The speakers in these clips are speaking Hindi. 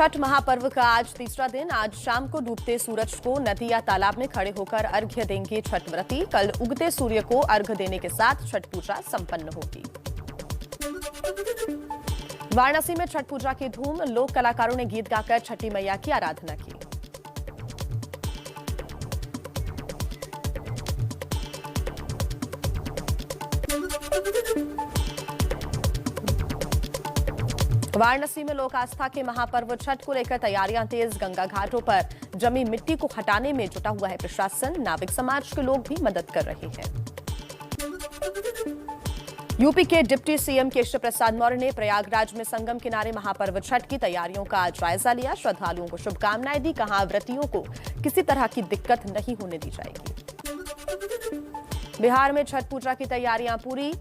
छठ महापर्व का आज तीसरा दिन। आज शाम को डूबते सूरज को नदी या तालाब में खड़े होकर अर्घ्य देंगे छठ व्रती। कल उगते सूर्य को अर्घ्य देने के साथ छठ पूजा संपन्न होगी। वाराणसी में छठ पूजा की धूम। लोक कलाकारों ने गीत गाकर छठी मैया की आराधना की। वाराणसी में लोक आस्था के महापर्व छठ को लेकर तैयारियां तेज। गंगा घाटों पर जमी मिट्टी को हटाने में जुटा हुआ है प्रशासन। नाविक समाज के लोग भी मदद कर रहे हैं। यूपी के डिप्टी सीएम केशव प्रसाद मौर्य ने प्रयागराज में संगम किनारे महापर्व छठ की तैयारियों का जायजा लिया। श्रद्धालुओं को शुभकामनाएं दी। कहा, व्रतियों को किसी तरह की दिक्कत नहीं होने दी जाएगी। बिहार में छठ पूजा की तैयारियां पूरी।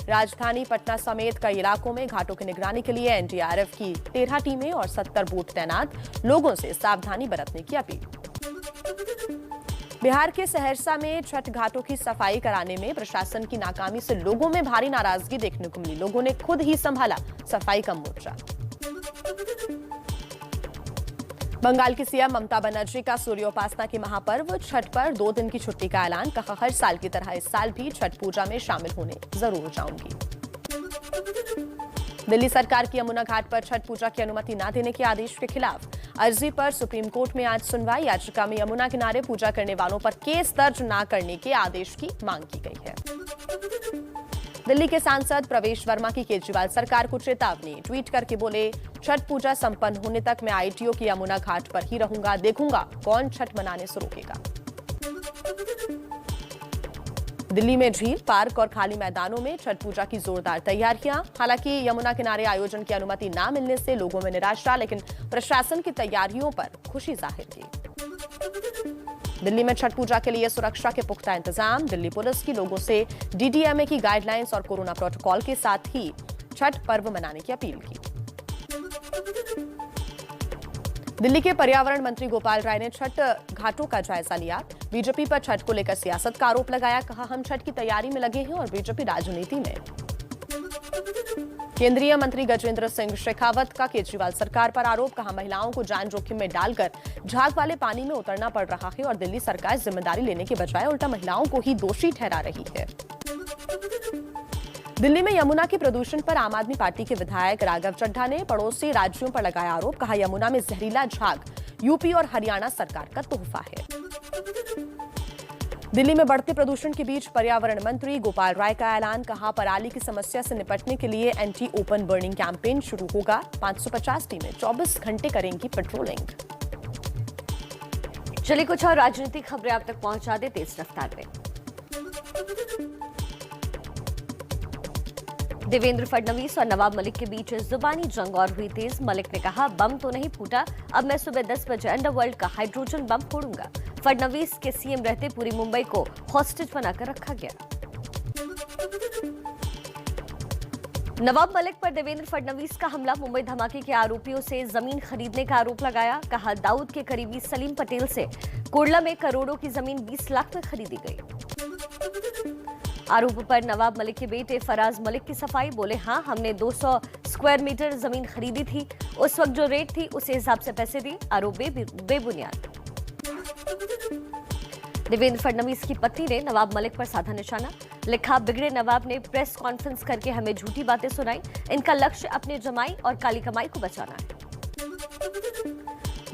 राजधानी पटना समेत कई इलाकों में घाटों की निगरानी के लिए एनडीआरएफ की 13 टीमें और 70 बोट तैनात। लोगों से सावधानी बरतने की अपील। बिहार के सहरसा में छठ घाटों की सफाई कराने में प्रशासन की नाकामी से लोगों में भारी नाराजगी देखने को मिली। लोगों ने खुद ही संभाला सफाई का मोर्चा। बंगाल की सीएम ममता बनर्जी का सूर्योपासना की महापर्व छठ पर 2 दिन की छुट्टी का ऐलान। कहा, हर साल की तरह इस साल भी छठ पूजा में शामिल होने जरूर जाऊंगी। दिल्ली सरकार की यमुना घाट पर छठ पूजा की अनुमति न देने के आदेश के खिलाफ अर्जी पर सुप्रीम कोर्ट में आज सुनवाई। याचिका में यमुना किनारे पूजा करने वालों पर केस दर्ज न करने के आदेश की मांग की गई है। दिल्ली के सांसद प्रवेश वर्मा की केजरीवाल सरकार को चेतावनी। ट्वीट करके बोले, छठ पूजा संपन्न होने तक मैं आईटीओ की यमुना घाट पर ही रहूंगा। देखूंगा कौन छठ मनाने से रोकेगा। दिल्ली में झील, पार्क और खाली मैदानों में छठ पूजा की जोरदार तैयारियां। हालांकि यमुना किनारे आयोजन की अनुमति न मिलने से लोगों में निराशा, लेकिन प्रशासन की तैयारियों पर खुशी जाहिर की। दिल्ली में छठ पूजा के लिए सुरक्षा के पुख्ता इंतजाम। दिल्ली पुलिस की लोगों से डीडीएमए की गाइडलाइंस और कोरोना प्रोटोकॉल के साथ ही छठ पर्व मनाने की अपील की। दिल्ली के पर्यावरण मंत्री गोपाल राय ने छठ घाटों का जायजा लिया। बीजेपी पर छठ को लेकर सियासत का आरोप लगाया। कहा, हम छठ की तैयारी में लगे हैं और बीजेपी राजनीति में। केंद्रीय मंत्री गजेंद्र सिंह शेखावत का केजरीवाल सरकार पर आरोप। कहा, महिलाओं को जान जोखिम में डालकर झाग वाले पानी में उतरना पड़ रहा है और दिल्ली सरकार जिम्मेदारी लेने के बजाय उल्टा महिलाओं को ही दोषी ठहरा रही है। दिल्ली में यमुना के प्रदूषण पर आम आदमी पार्टी के विधायक राघव चड्ढा ने पड़ोसी राज्यों पर लगाया आरोप। कहा, यमुना में जहरीला झाग यूपी और हरियाणा सरकार का तोहफा है। दिल्ली में बढ़ते प्रदूषण के बीच पर्यावरण मंत्री गोपाल राय का ऐलान। कहा, पराली की समस्या से निपटने के लिए एंटी ओपन बर्निंग कैंपेन शुरू होगा। 550 टीमें 24 घंटे करेंगी पेट्रोलिंग। चलिए कुछ और राजनीतिक खबरें आप तक पहुंचा दे तेज रफ्तार में। देवेंद्र फडणवीस और नवाब मलिक के बीच जुबानी जंग और हुई तेज। मलिक ने कहा, बम तो नहीं फूटा, अब मैं सुबह 10 बजे अंडरवर्ल्ड का हाइड्रोजन बम फोड़ूंगा। फडणवीस के सीएम रहते पूरी मुंबई को हॉस्टेज बनाकर रखा गया। नवाब मलिक पर देवेंद्र फडणवीस का हमला। मुंबई धमाके के आरोपियों से जमीन खरीदने का आरोप लगाया। कहा, दाऊद के करीबी सलीम पटेल से कुर्ला में करोड़ों की जमीन 20 लाख में खरीदी गई। आरोप पर नवाब मलिक के बेटे फराज मलिक की सफाई। बोले, हाँ, हमने 200 स्क्वायर मीटर जमीन खरीदी थी। उस वक्त जो रेट थी उस हिसाब से पैसे दिए। आरोप बेबुनियाद। देवेंद्र फडणवीस की पत्नी ने नवाब मलिक पर साधा निशाना। लिखा, बिगड़े नवाब ने प्रेस कॉन्फ्रेंस करके हमें झूठी बातें सुनाई। इनका लक्ष्य अपने जमाई और काली कमाई को बचाना है।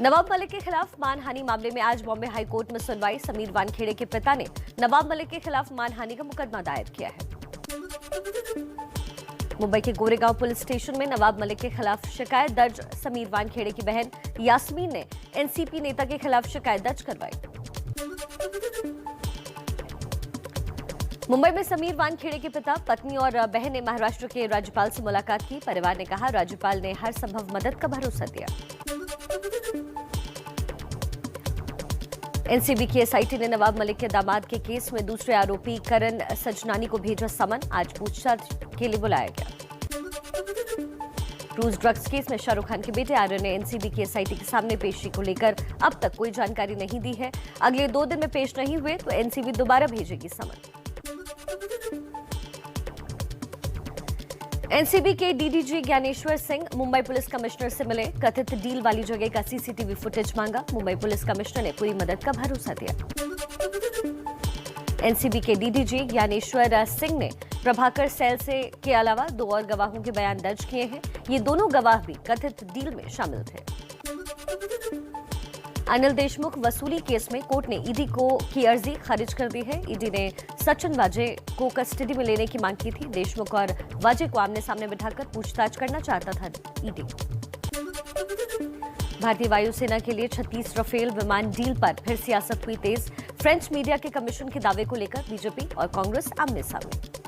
नवाब मलिक के खिलाफ मानहानि मामले में आज बॉम्बे हाईकोर्ट में सुनवाई। समीर वानखेड़े के पिता ने नवाब मलिक के खिलाफ मानहानि का मुकदमा दायर किया है। मुंबई के गोरेगांव पुलिस स्टेशन में नवाब मलिक के खिलाफ शिकायत दर्ज। समीर वानखेड़े की बहन यास्मीन ने एनसीपी नेता के खिलाफ शिकायत दर्ज करवाई। मुंबई में समीर वानखेड़े के पिता, पत्नी और बहन ने महाराष्ट्र के राज्यपाल से मुलाकात की। परिवार ने कहा, राज्यपाल ने हर संभव मदद का भरोसा दिया। एनसीबी की एसआईटी ने नवाब मलिक के दामाद के केस में दूसरे आरोपी करण सजनानी को भेजा समन। आज पूछताछ के लिए बुलाया गया। क्रूज ड्रग्स केस में शाहरुख खान के बेटे आर्यन ने एनसीबी की एसआईटी के सामने पेशी को लेकर अब तक कोई जानकारी नहीं दी है। अगले 2 दिन में पेश नहीं हुए तो एनसीबी दोबारा भेजेगी समन। एनसीबी के DDG Dnyaneshwar Singh Mumbai police commissioner से मिले, कथित डील वाली जगह का सीसीटीवी फुटेज मांगा। मुंबई पुलिस कमिश्नर ने पूरी मदद का भरोसा दिया। एनसीबी के डीडीजी ज्ञानेश्वर सिंह ने प्रभाकर सेल से के अलावा 2 और गवाहों के बयान दर्ज किए हैं। ये दोनों गवाह भी कथित डील में शामिल थे। अनिल देशमुख वसूली केस में कोर्ट ने ईडी की अर्जी खारिज कर दी है। ईडी ने सचिन वाजे को कस्टडी में लेने की मांग की थी। देशमुख और वाजे को आमने सामने बिठाकर पूछताछ करना चाहता था ईडी। भारतीय वायुसेना के लिए 36 राफेल विमान डील पर फिर सियासत हुई तेज। फ्रेंच मीडिया के कमीशन के दावे को लेकर बीजेपी और कांग्रेस आमने सामने।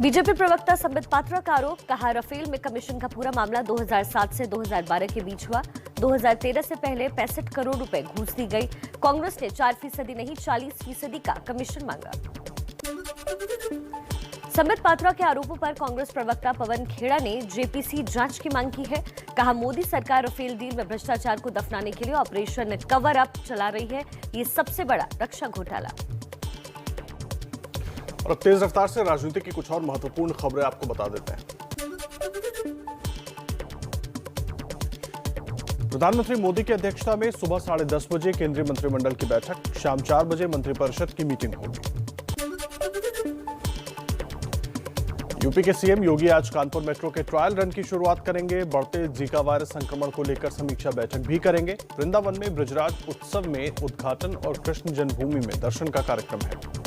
बीजेपी प्रवक्ता संबित पात्रा का आरोप, कहा राफेल में कमीशन का पूरा मामला 2007 से 2012 के बीच हुआ। 2013 से पहले 65 करोड़ रुपए घूस दी गई। कांग्रेस ने 4% नहीं 40% का कमीशन मांगा। संबित पात्रा के आरोपों पर कांग्रेस प्रवक्ता पवन खेड़ा ने जेपीसी जांच की मांग की है। कहा, मोदी सरकार राफेल डील में भ्रष्टाचार को दफनाने के लिए ऑपरेशन कवर अप चला रही है। ये सबसे बड़ा रक्षा घोटाला। और अब तेज रफ्तार से राजनीति की कुछ और महत्वपूर्ण खबरें आपको बता देते हैं। प्रधानमंत्री मोदी की अध्यक्षता में सुबह 10:30 बजे केंद्रीय मंत्रिमंडल की बैठक, शाम 4 बजे मंत्रिपरिषद की मीटिंग होगी। यूपी के सीएम योगी आज कानपुर मेट्रो के ट्रायल रन की शुरुआत करेंगे। बढ़ते जीका वायरस संक्रमण को लेकर समीक्षा बैठक भी करेंगे। वृंदावन में ब्रजराज उत्सव में उद्घाटन और कृष्ण जन्मभूमि में दर्शन का कार्यक्रम है।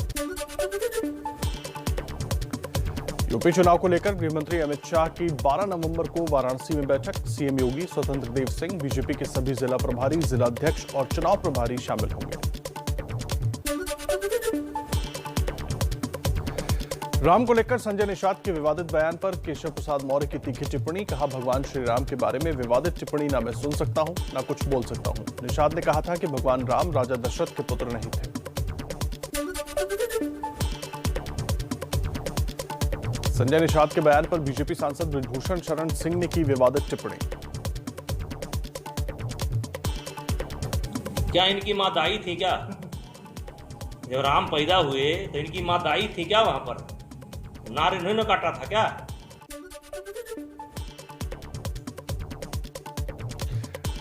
यूपी चुनाव को लेकर गृहमंत्री अमित शाह की 12 नवंबर को वाराणसी में बैठक। सीएम योगी, स्वतंत्र देव सिंह, बीजेपी के सभी जिला प्रभारी, जिलाध्यक्ष और चुनाव प्रभारी शामिल होंगे। राम को लेकर संजय निषाद के विवादित बयान पर केशव प्रसाद मौर्य की तीखी टिप्पणी। कहा, भगवान श्री राम के बारे में विवादित टिप्पणी ना मैं सुन सकता हूं, ना कुछ बोल सकता हूं। निषाद ने कहा था कि भगवान राम राजा दशरथ के पुत्र नहीं थे। संजय निषाद के बयान पर बीजेपी सांसद ब्रजभूषण शरण सिंह ने की विवादित टिप्पणी। क्या इनकी मां दाई थी क्या? जब राम पैदा हुए तो इनकी मां दाई थी क्या? वहां पर नार इन्होंने काटा था क्या?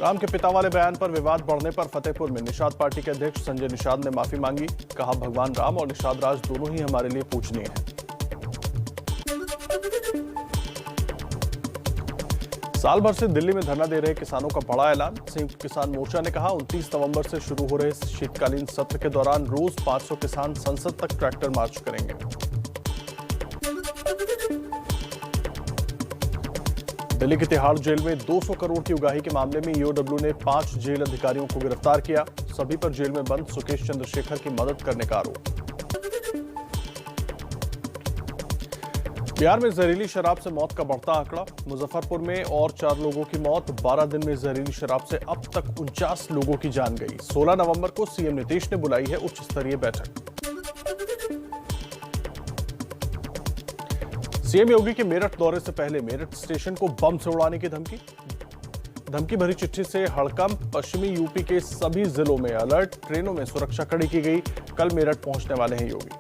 राम के पिता वाले बयान पर विवाद बढ़ने पर फतेहपुर में निषाद पार्टी के अध्यक्ष संजय निषाद ने माफी मांगी। कहा, भगवान राम और निषाद राज दोनों ही हमारे लिए पूजनीय हैं। साल भर से दिल्ली में धरना दे रहे किसानों का बड़ा ऐलान। संयुक्त किसान मोर्चा ने कहा, 29 नवंबर से शुरू हो रहे शीतकालीन सत्र के दौरान रोज 500 किसान संसद तक ट्रैक्टर मार्च करेंगे। दिल्ली की तिहाड़ जेल में 200 करोड़ की उगाही के मामले में ईओडब्ल्यू ने 5 जेल अधिकारियों को गिरफ्तार किया। सभी पर जेल में बंद सुकेश चंद्रशेखर की मदद करने का आरोप। बिहार में जहरीली शराब से मौत का बढ़ता आंकड़ा। मुजफ्फरपुर में और 4 लोगों की मौत। 12 दिन में जहरीली शराब से अब तक 49 लोगों की जान गई। 16 नवंबर को सीएम नीतीश ने बुलाई है उच्च स्तरीय बैठक। सीएम योगी के मेरठ दौरे से पहले मेरठ स्टेशन को बम से उड़ाने की धमकी भरी चिट्ठी से हड़कंप। पश्चिमी यूपी के सभी जिलों में अलर्ट। ट्रेनों में सुरक्षा कड़ी की गई। कल मेरठ पहुंचने वाले हैं योगी।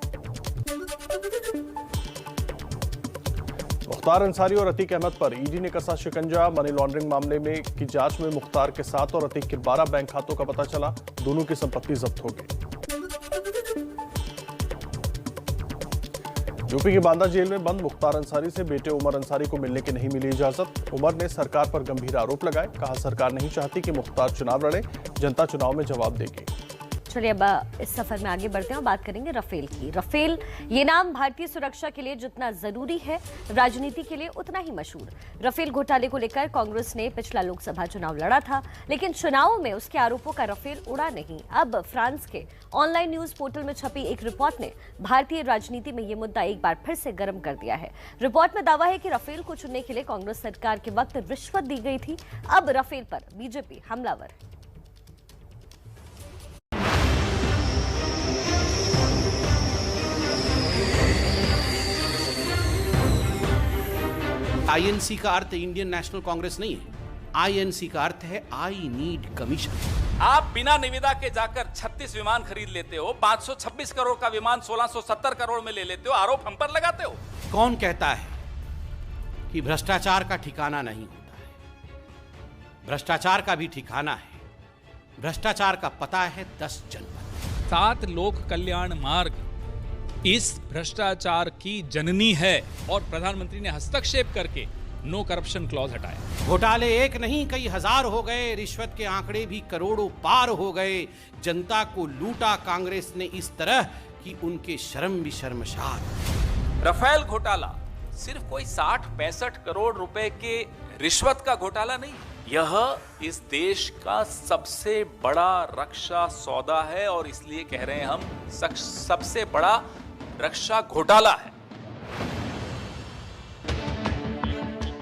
मुख्तार अंसारी और अतीक अहमद पर ईडी ने कसा शिकंजा। मनी लॉन्ड्रिंग मामले में की जांच में मुख्तार के 7 और अतीक के 12 बैंक खातों का पता चला। दोनों की संपत्ति जब्त होगी। यूपी के बांदा जेल में बंद मुख्तार अंसारी से बेटे उमर अंसारी को मिलने की नहीं मिली इजाजत। उमर ने सरकार पर गंभीर आरोप लगाए। कहा, सरकार नहीं चाहती कि मुख्तार चुनाव लड़े, जनता चुनाव में जवाब देगी। चलिए अब इस सफर में आगे बढ़ते हैं और बात करेंगे राफेल की। राफेल ये नाम भारतीय सुरक्षा के लिए जितना जरूरी है, राजनीति के लिए उतना ही मशहूर। राफेल घोटाले को लेकर कांग्रेस ने पिछला लोकसभा चुनाव लड़ा था, लेकिन चुनावों में उसके आरोपों का राफेल उड़ा नहीं। अब फ्रांस के ऑनलाइन न्यूज पोर्टल में छपी एक रिपोर्ट ने भारतीय राजनीति में ये मुद्दा एक बार फिर से गर्म कर दिया है। रिपोर्ट में दावा है कि राफेल को चुनने के लिए कांग्रेस सरकार के वक्त रिश्वत दी गई थी। अब राफेल पर बीजेपी हमलावर। आईएनसी का अर्थ इंडियन नेशनल कांग्रेस नहीं है। आईएनसी का अर्थ है आई नीड कमीशन। आप बिना निविदा के जाकर 36 विमान खरीद लेते हो, 526 करोड़ का विमान 1670 करोड़ में ले लेते हो, आरोप हम पर लगाते हो। कौन कहता है कि भ्रष्टाचार का ठिकाना नहीं होता है? भ्रष्टाचार का भी ठिकाना है। भ्रष्टाचार का पता है 10 जनपद। 7 लोक कल्याण मार्ग इस भ्रष्टाचार की जननी है और प्रधानमंत्री ने हस्तक्षेप करके नो करप्शन क्लॉज हटाया। घोटाले एक नहीं कई हजार हो गए, रिश्वत के आंकड़े भी करोड़ों पार हो गए। जनता को लूटा कांग्रेस ने इस तरह कि उनके शर्म भी शर्मसार। राफेल घोटाला सिर्फ कोई 60-65 करोड़ रुपए के रिश्वत का घोटाला नहीं, यह इस देश का सबसे बड़ा रक्षा सौदा है और इसलिए कह रहे हैं हम सबसे बड़ा रक्षा घोटाला है।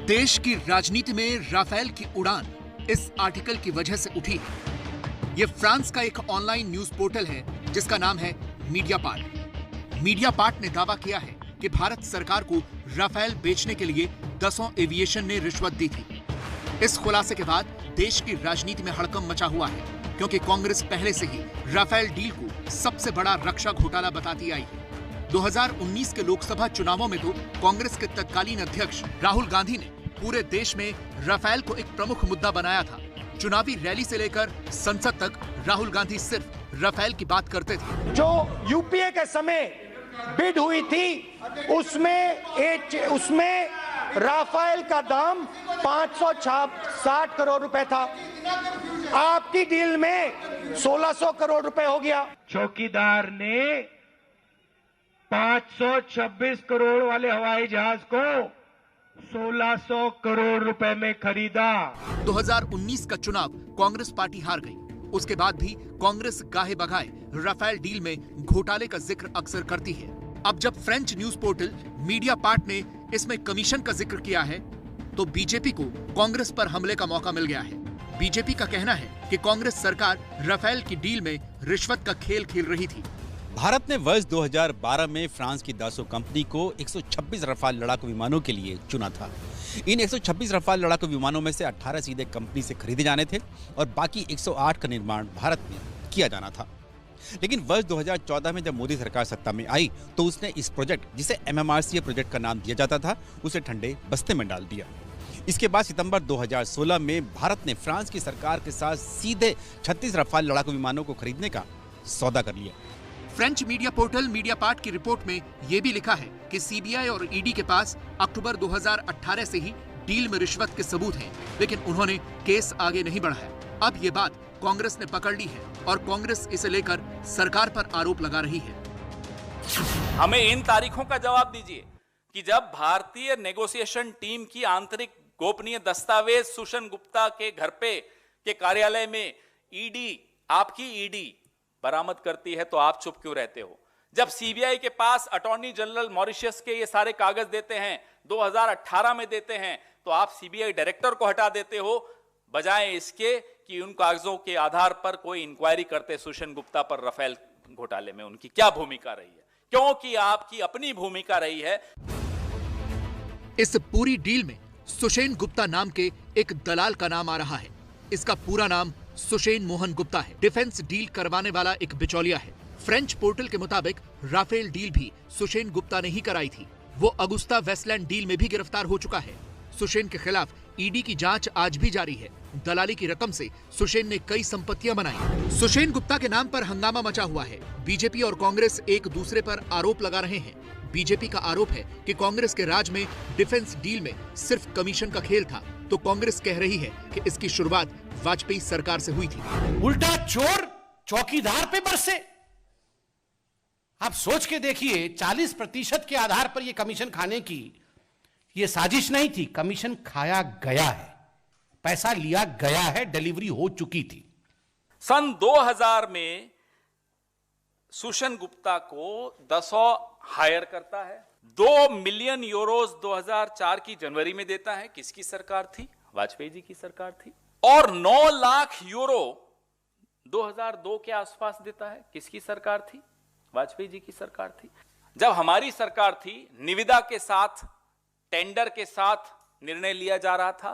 देश की राजनीति में राफेल की उड़ान इस आर्टिकल की वजह से उठी है। यह फ्रांस का एक ऑनलाइन न्यूज पोर्टल है जिसका नाम है मीडियापार्ट। मीडियापार्ट ने दावा किया है कि भारत सरकार को राफेल बेचने के लिए दसों एविएशन ने रिश्वत दी थी। इस खुलासे के बाद देश की राजनीति में हड़कंप मचा हुआ है, क्योंकि कांग्रेस पहले से ही राफेल डील को सबसे बड़ा रक्षा घोटाला बताती आई है। 2019 के लोकसभा चुनावों में तो कांग्रेस के तत्कालीन अध्यक्ष राहुल गांधी ने पूरे देश में राफेल को एक प्रमुख मुद्दा बनाया था। चुनावी रैली से लेकर संसद तक राहुल गांधी सिर्फ राफेल की बात करते थे। जो यूपीए के समय बिड हुई थी उसमें राफेल का दाम 560 करोड़ रुपए था। आपकी डील में 1600 करोड़ रुपए हो गया। चौकीदार ने 526 करोड़ वाले हवाई जहाज को 1600 करोड़ रुपए में खरीदा। 2019 का चुनाव कांग्रेस पार्टी हार गई। उसके बाद भी कांग्रेस गाहे बगाए राफेल डील में घोटाले का जिक्र अक्सर करती है। अब जब फ्रेंच न्यूज पोर्टल मीडियापार्ट ने इसमें कमीशन का जिक्र किया है, तो बीजेपी को कांग्रेस पर हमले का मौका मिल गया है। बीजेपी का कहना है कि कांग्रेस सरकार राफेल की डील में रिश्वत का खेल खेल रही थी। भारत ने वर्ष 2012 में फ्रांस की दासो कंपनी को 126 रफाल लड़ाकू विमानों के लिए चुना था। इन 126 रफाल लड़ाकू विमानों में से 18 सीधे कंपनी से खरीदे जाने थे और बाकी 108 का निर्माण भारत में किया जाना था। लेकिन वर्ष 2014 में जब मोदी सरकार सत्ता में आई तो उसने इस प्रोजेक्ट, जिसे MMRCA प्रोजेक्ट का नाम दिया जाता था, उसे ठंडे बस्ते में डाल दिया। इसके बाद सितंबर 2016 में भारत ने फ्रांस की सरकार के साथ सीधे 36 रफाल लड़ाकू विमानों को खरीदने का सौदा कर लिया। फ्रेंच मीडिया पोर्टल मीडियापार्ट की रिपोर्ट में यह भी लिखा है कि सीबीआई और ईडी के पास अक्टूबर 2018 से ही डील में रिश्वत के सबूत हैं, लेकिन उन्होंने केस आगे नहीं बढ़ाया। अब ये बात कांग्रेस ने पकड़ ली है और कांग्रेस इसे लेकर सरकार पर आरोप लगा रही है। हमें इन तारीखों का जवाब दीजिए कि जब भारतीय नेगोशिएशन टीम की आंतरिक गोपनीय दस्तावेज सुषेण गुप्ता के घर पे के कार्यालय में आपकी ईडी बरामद करती है तो आप चुप क्यों रहते हो? जब सीबीआई के पास अटॉर्नी जनरल मॉरिशस के ये सारे कागज देते हैं, 2018 में देते हैं, तो आप सीबीआई डायरेक्टर को हटा देते हो, बजाय इसके कि उन कागजों के आधार पर कोई इंक्वायरी करते सुषेण गुप्ता पर राफेल घोटाले में उनकी क्या भूमिका रही है, क्योंकि आपकी अपनी भूमिका रही है। इस पूरी डील में सुषेण गुप्ता नाम के एक दलाल का नाम आ रहा है। इसका पूरा नाम सुषेण मोहन गुप्ता है। डिफेंस डील करवाने वाला एक बिचौलिया है। फ्रेंच पोर्टल के मुताबिक राफेल डील भी सुषेण गुप्ता ने ही कराई थी। वो अगुस्ता वेस्टलैंड डील में भी गिरफ्तार हो चुका है। सुषेण के खिलाफ ईडी की जांच आज भी जारी है। दलाली की रकम से सुषेण ने कई संपत्तियां बनाई। सुषेण गुप्ता के नाम पर हंगामा मचा हुआ है। बीजेपी और कांग्रेस एक दूसरे पर आरोप लगा रहे हैं। बीजेपी का आरोप है कि कांग्रेस के राज में डिफेंस डील में सिर्फ कमीशन का खेल था, तो कांग्रेस कह रही है कि इसकी शुरुआत वाजपेयी सरकार से हुई थी। उल्टा चोर चौकीदार पे बरसे। आप सोच के देखिए, 40% के आधार पर यह कमीशन खाने की यह साजिश नहीं थी, कमीशन खाया गया है, पैसा लिया गया है, डिलीवरी हो चुकी थी। सन 2000 में सुषेण गुप्ता को दसों हायर करता है, 2 मिलियन यूरोज 2004 की जनवरी में देता है। किसकी सरकार थी? वाजपेयी जी की सरकार थी। और 9 लाख यूरो 2002 के आसपास देता है। किसकी सरकार थी? वाजपेयी जी की सरकार थी। जब हमारी सरकार थी, निविदा के साथ, टेंडर के साथ निर्णय लिया जा रहा था।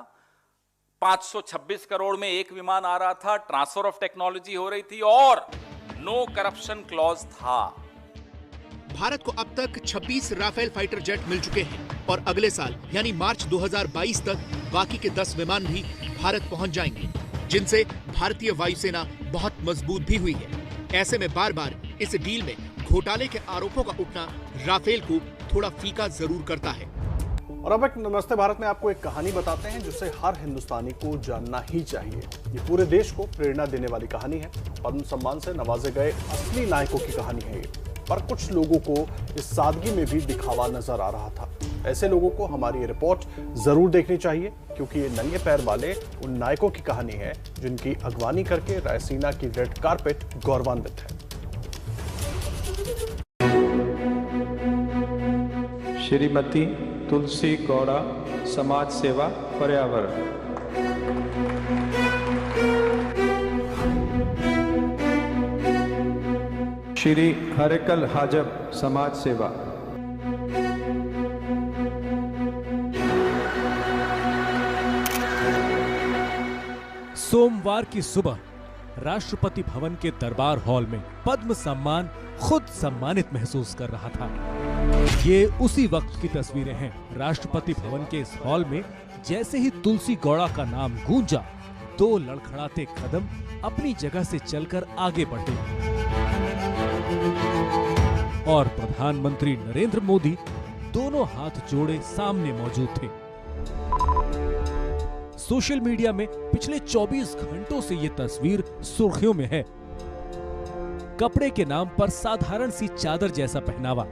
526 करोड़ में एक विमान आ रहा था, ट्रांसफर ऑफ टेक्नोलॉजी हो रही थी और नो करप्शन क्लॉज था। भारत को अब तक 26 राफेल फाइटर जेट मिल चुके हैं और अगले साल यानी मार्च 2022 तक बाकी के 10 विमान भी भारत पहुंच जाएंगे, जिनसे भारतीय वायुसेना बहुत मजबूत भी हुई है। ऐसे में बार बार इस डील में घोटाले के आरोपों का उठना राफेल को थोड़ा फीका जरूर करता है। और अब एक नमस्ते भारत में आपको एक कहानी बताते हैं जिसे हर हिंदुस्तानी को जानना ही चाहिए। ये पूरे देश को प्रेरणा देने वाली कहानी है। पद्म सम्मान से नवाजे गए असली नायकों की कहानी है ये। पर कुछ लोगों को इस सादगी में भी दिखावा नजर आ रहा था। ऐसे लोगों को हमारी ये रिपोर्ट जरूर देखनी चाहिए, क्योंकि ये नंगे पैर वाले उन नायकों की कहानी है जिनकी अगवानी करके रायसीना की रेड कारपेट गौरवान्वित है। श्रीमती तुलसी गौड़ा, समाज सेवा पर्यावरण। श्री हरेकल हाजब, समाज सेवा। सोमवार की सुबह राष्ट्रपति भवन के दरबार हॉल में पद्म सम्मान खुद सम्मानित महसूस कर रहा था। ये उसी वक्त की तस्वीरें हैं। राष्ट्रपति भवन के इस हॉल में जैसे ही तुलसी गौड़ा का नाम गूंजा, दो लड़खड़ाते कदम अपनी जगह से चलकर आगे बढ़े और प्रधानमंत्री नरेंद्र मोदी दोनों हाथ जोड़े सामने मौजूद थे। सोशल मीडिया में पिछले 24 घंटों से ये तस्वीर सुर्खियों में है। कपड़े के नाम पर साधारण सी चादर जैसा पहनावा,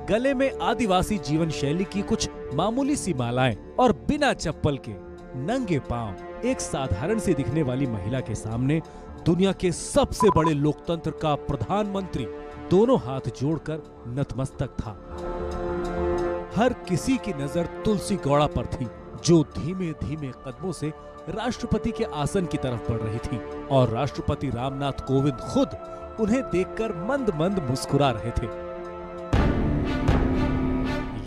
गले में आदिवासी जीवन शैली की कुछ मामूली सी मालाएं और बिना चप्पल के नंगे पांव एक साधारण सी दिखने वाली महिला के सामने दुनिया के सबसे बड़े लोकतंत्र का प्रधानमंत्री दोनों हाथ जोड़कर नतमस्तक था। हर किसी की नजर तुलसी गौड़ा पर थी, जो धीमे धीमे कदमों से राष्ट्रपति के आसन की तरफ बढ़ रही थी और राष्ट्रपति रामनाथ कोविंद खुद उन्हें देखकर मंद मंद मुस्कुरा रहे थे।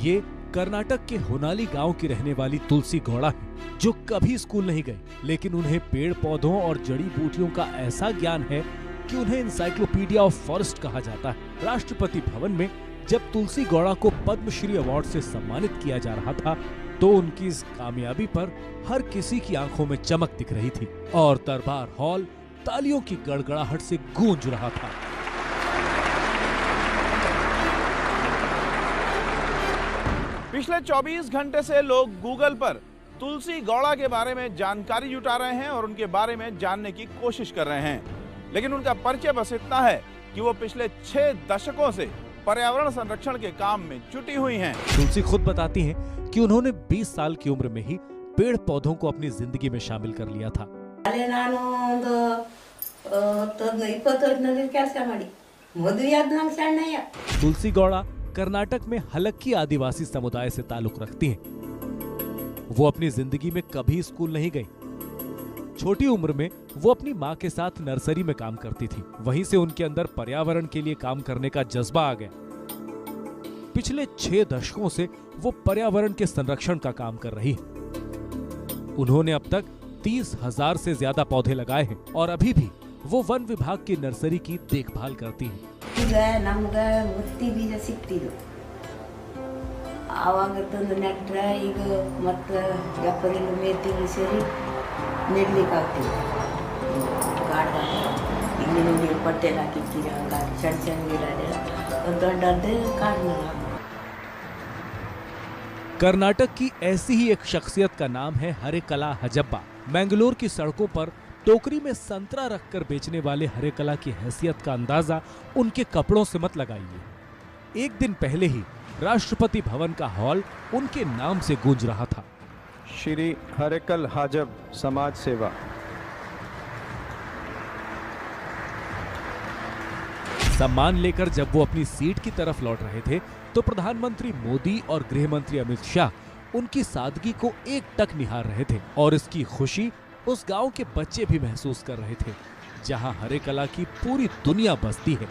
ये कर्नाटक के होनाली गांव की रहने वाली तुलसी गौड़ा है, जो कभी स्कूल नहीं गई, लेकिन उन्हें पेड़ पौधों और जड़ी बूटियों का ऐसा ज्ञान है कि उन्हें इंसाइक्लोपीडिया ऑफ फॉरेस्ट कहा जाता है। राष्ट्रपति भवन में जब तुलसी गौड़ा को पद्मश्री अवार्ड से सम्मानित किया जा रहा था, तो उनकी इस कामयाबी पर हर किसी की आंखों में चमक दिख रही थी और दरबार हॉल तालियों की गड़गड़ाहट से गूंज रहा था। पिछले 24 घंटे से लोग गूगल पर तुलसी गौड़ा के बारे में जानकारी जुटा रहे हैं और उनके बारे में जानने की कोशिश कर रहे हैं, लेकिन उनका परिचय बस इतना है कि वो पिछले 6 दशकों से पर्यावरण संरक्षण के काम में जुटी हुई हैं। तुलसी खुद बताती हैं कि उन्होंने 20 साल की उम्र में ही पेड़ पौधों को अपनी जिंदगी में शामिल कर लिया था। तुलसी गौड़ा कर्नाटक में हलक्की आदिवासी समुदाय से ताल्लुक रखती हैं। वो अपनी जिंदगी में कभी स्कूल नहीं गई। छोटी उम्र में वो अपनी माँ के साथ नर्सरी में काम करती थी। वहीं से उनके अंदर पर्यावरण के लिए काम करने का जज्बा आ गया। पिछले 6 दशकों से वो पर्यावरण के संरक्षण का काम कर रही है। उन्होंने अब तक 30,000 से ज्यादा पौधे लगाए हैं और अभी भी वो वन विभाग की नर्सरी की देखभाल करती हैं। कर्नाटक की ऐसी ही एक शख्सियत का नाम है हरेकला हजब्बा। मैंगलोर की सड़कों पर टोकरी में संतरा रखकर बेचने वाले हरेकला की हैसियत का अंदाजा उनके कपड़ों से मत लगाइए। एक दिन पहले ही राष्ट्रपति भवन का हॉल उनके नाम से गूंज रहा था। श्री हरेकल हाजब, समाज सेवा। सम्मान लेकर जब वो अपनी सीट की तरफ लौट रहे थे, तो प्रधानमंत्री मोदी और गृह मंत्री अमित शाह उनकी सादगी को एकटक निहार रहे थे और इसकी खुशी उस गांव के बच्चे भी महसूस कर रहे थे, जहां हरेकला की पूरी दुनिया बसती है।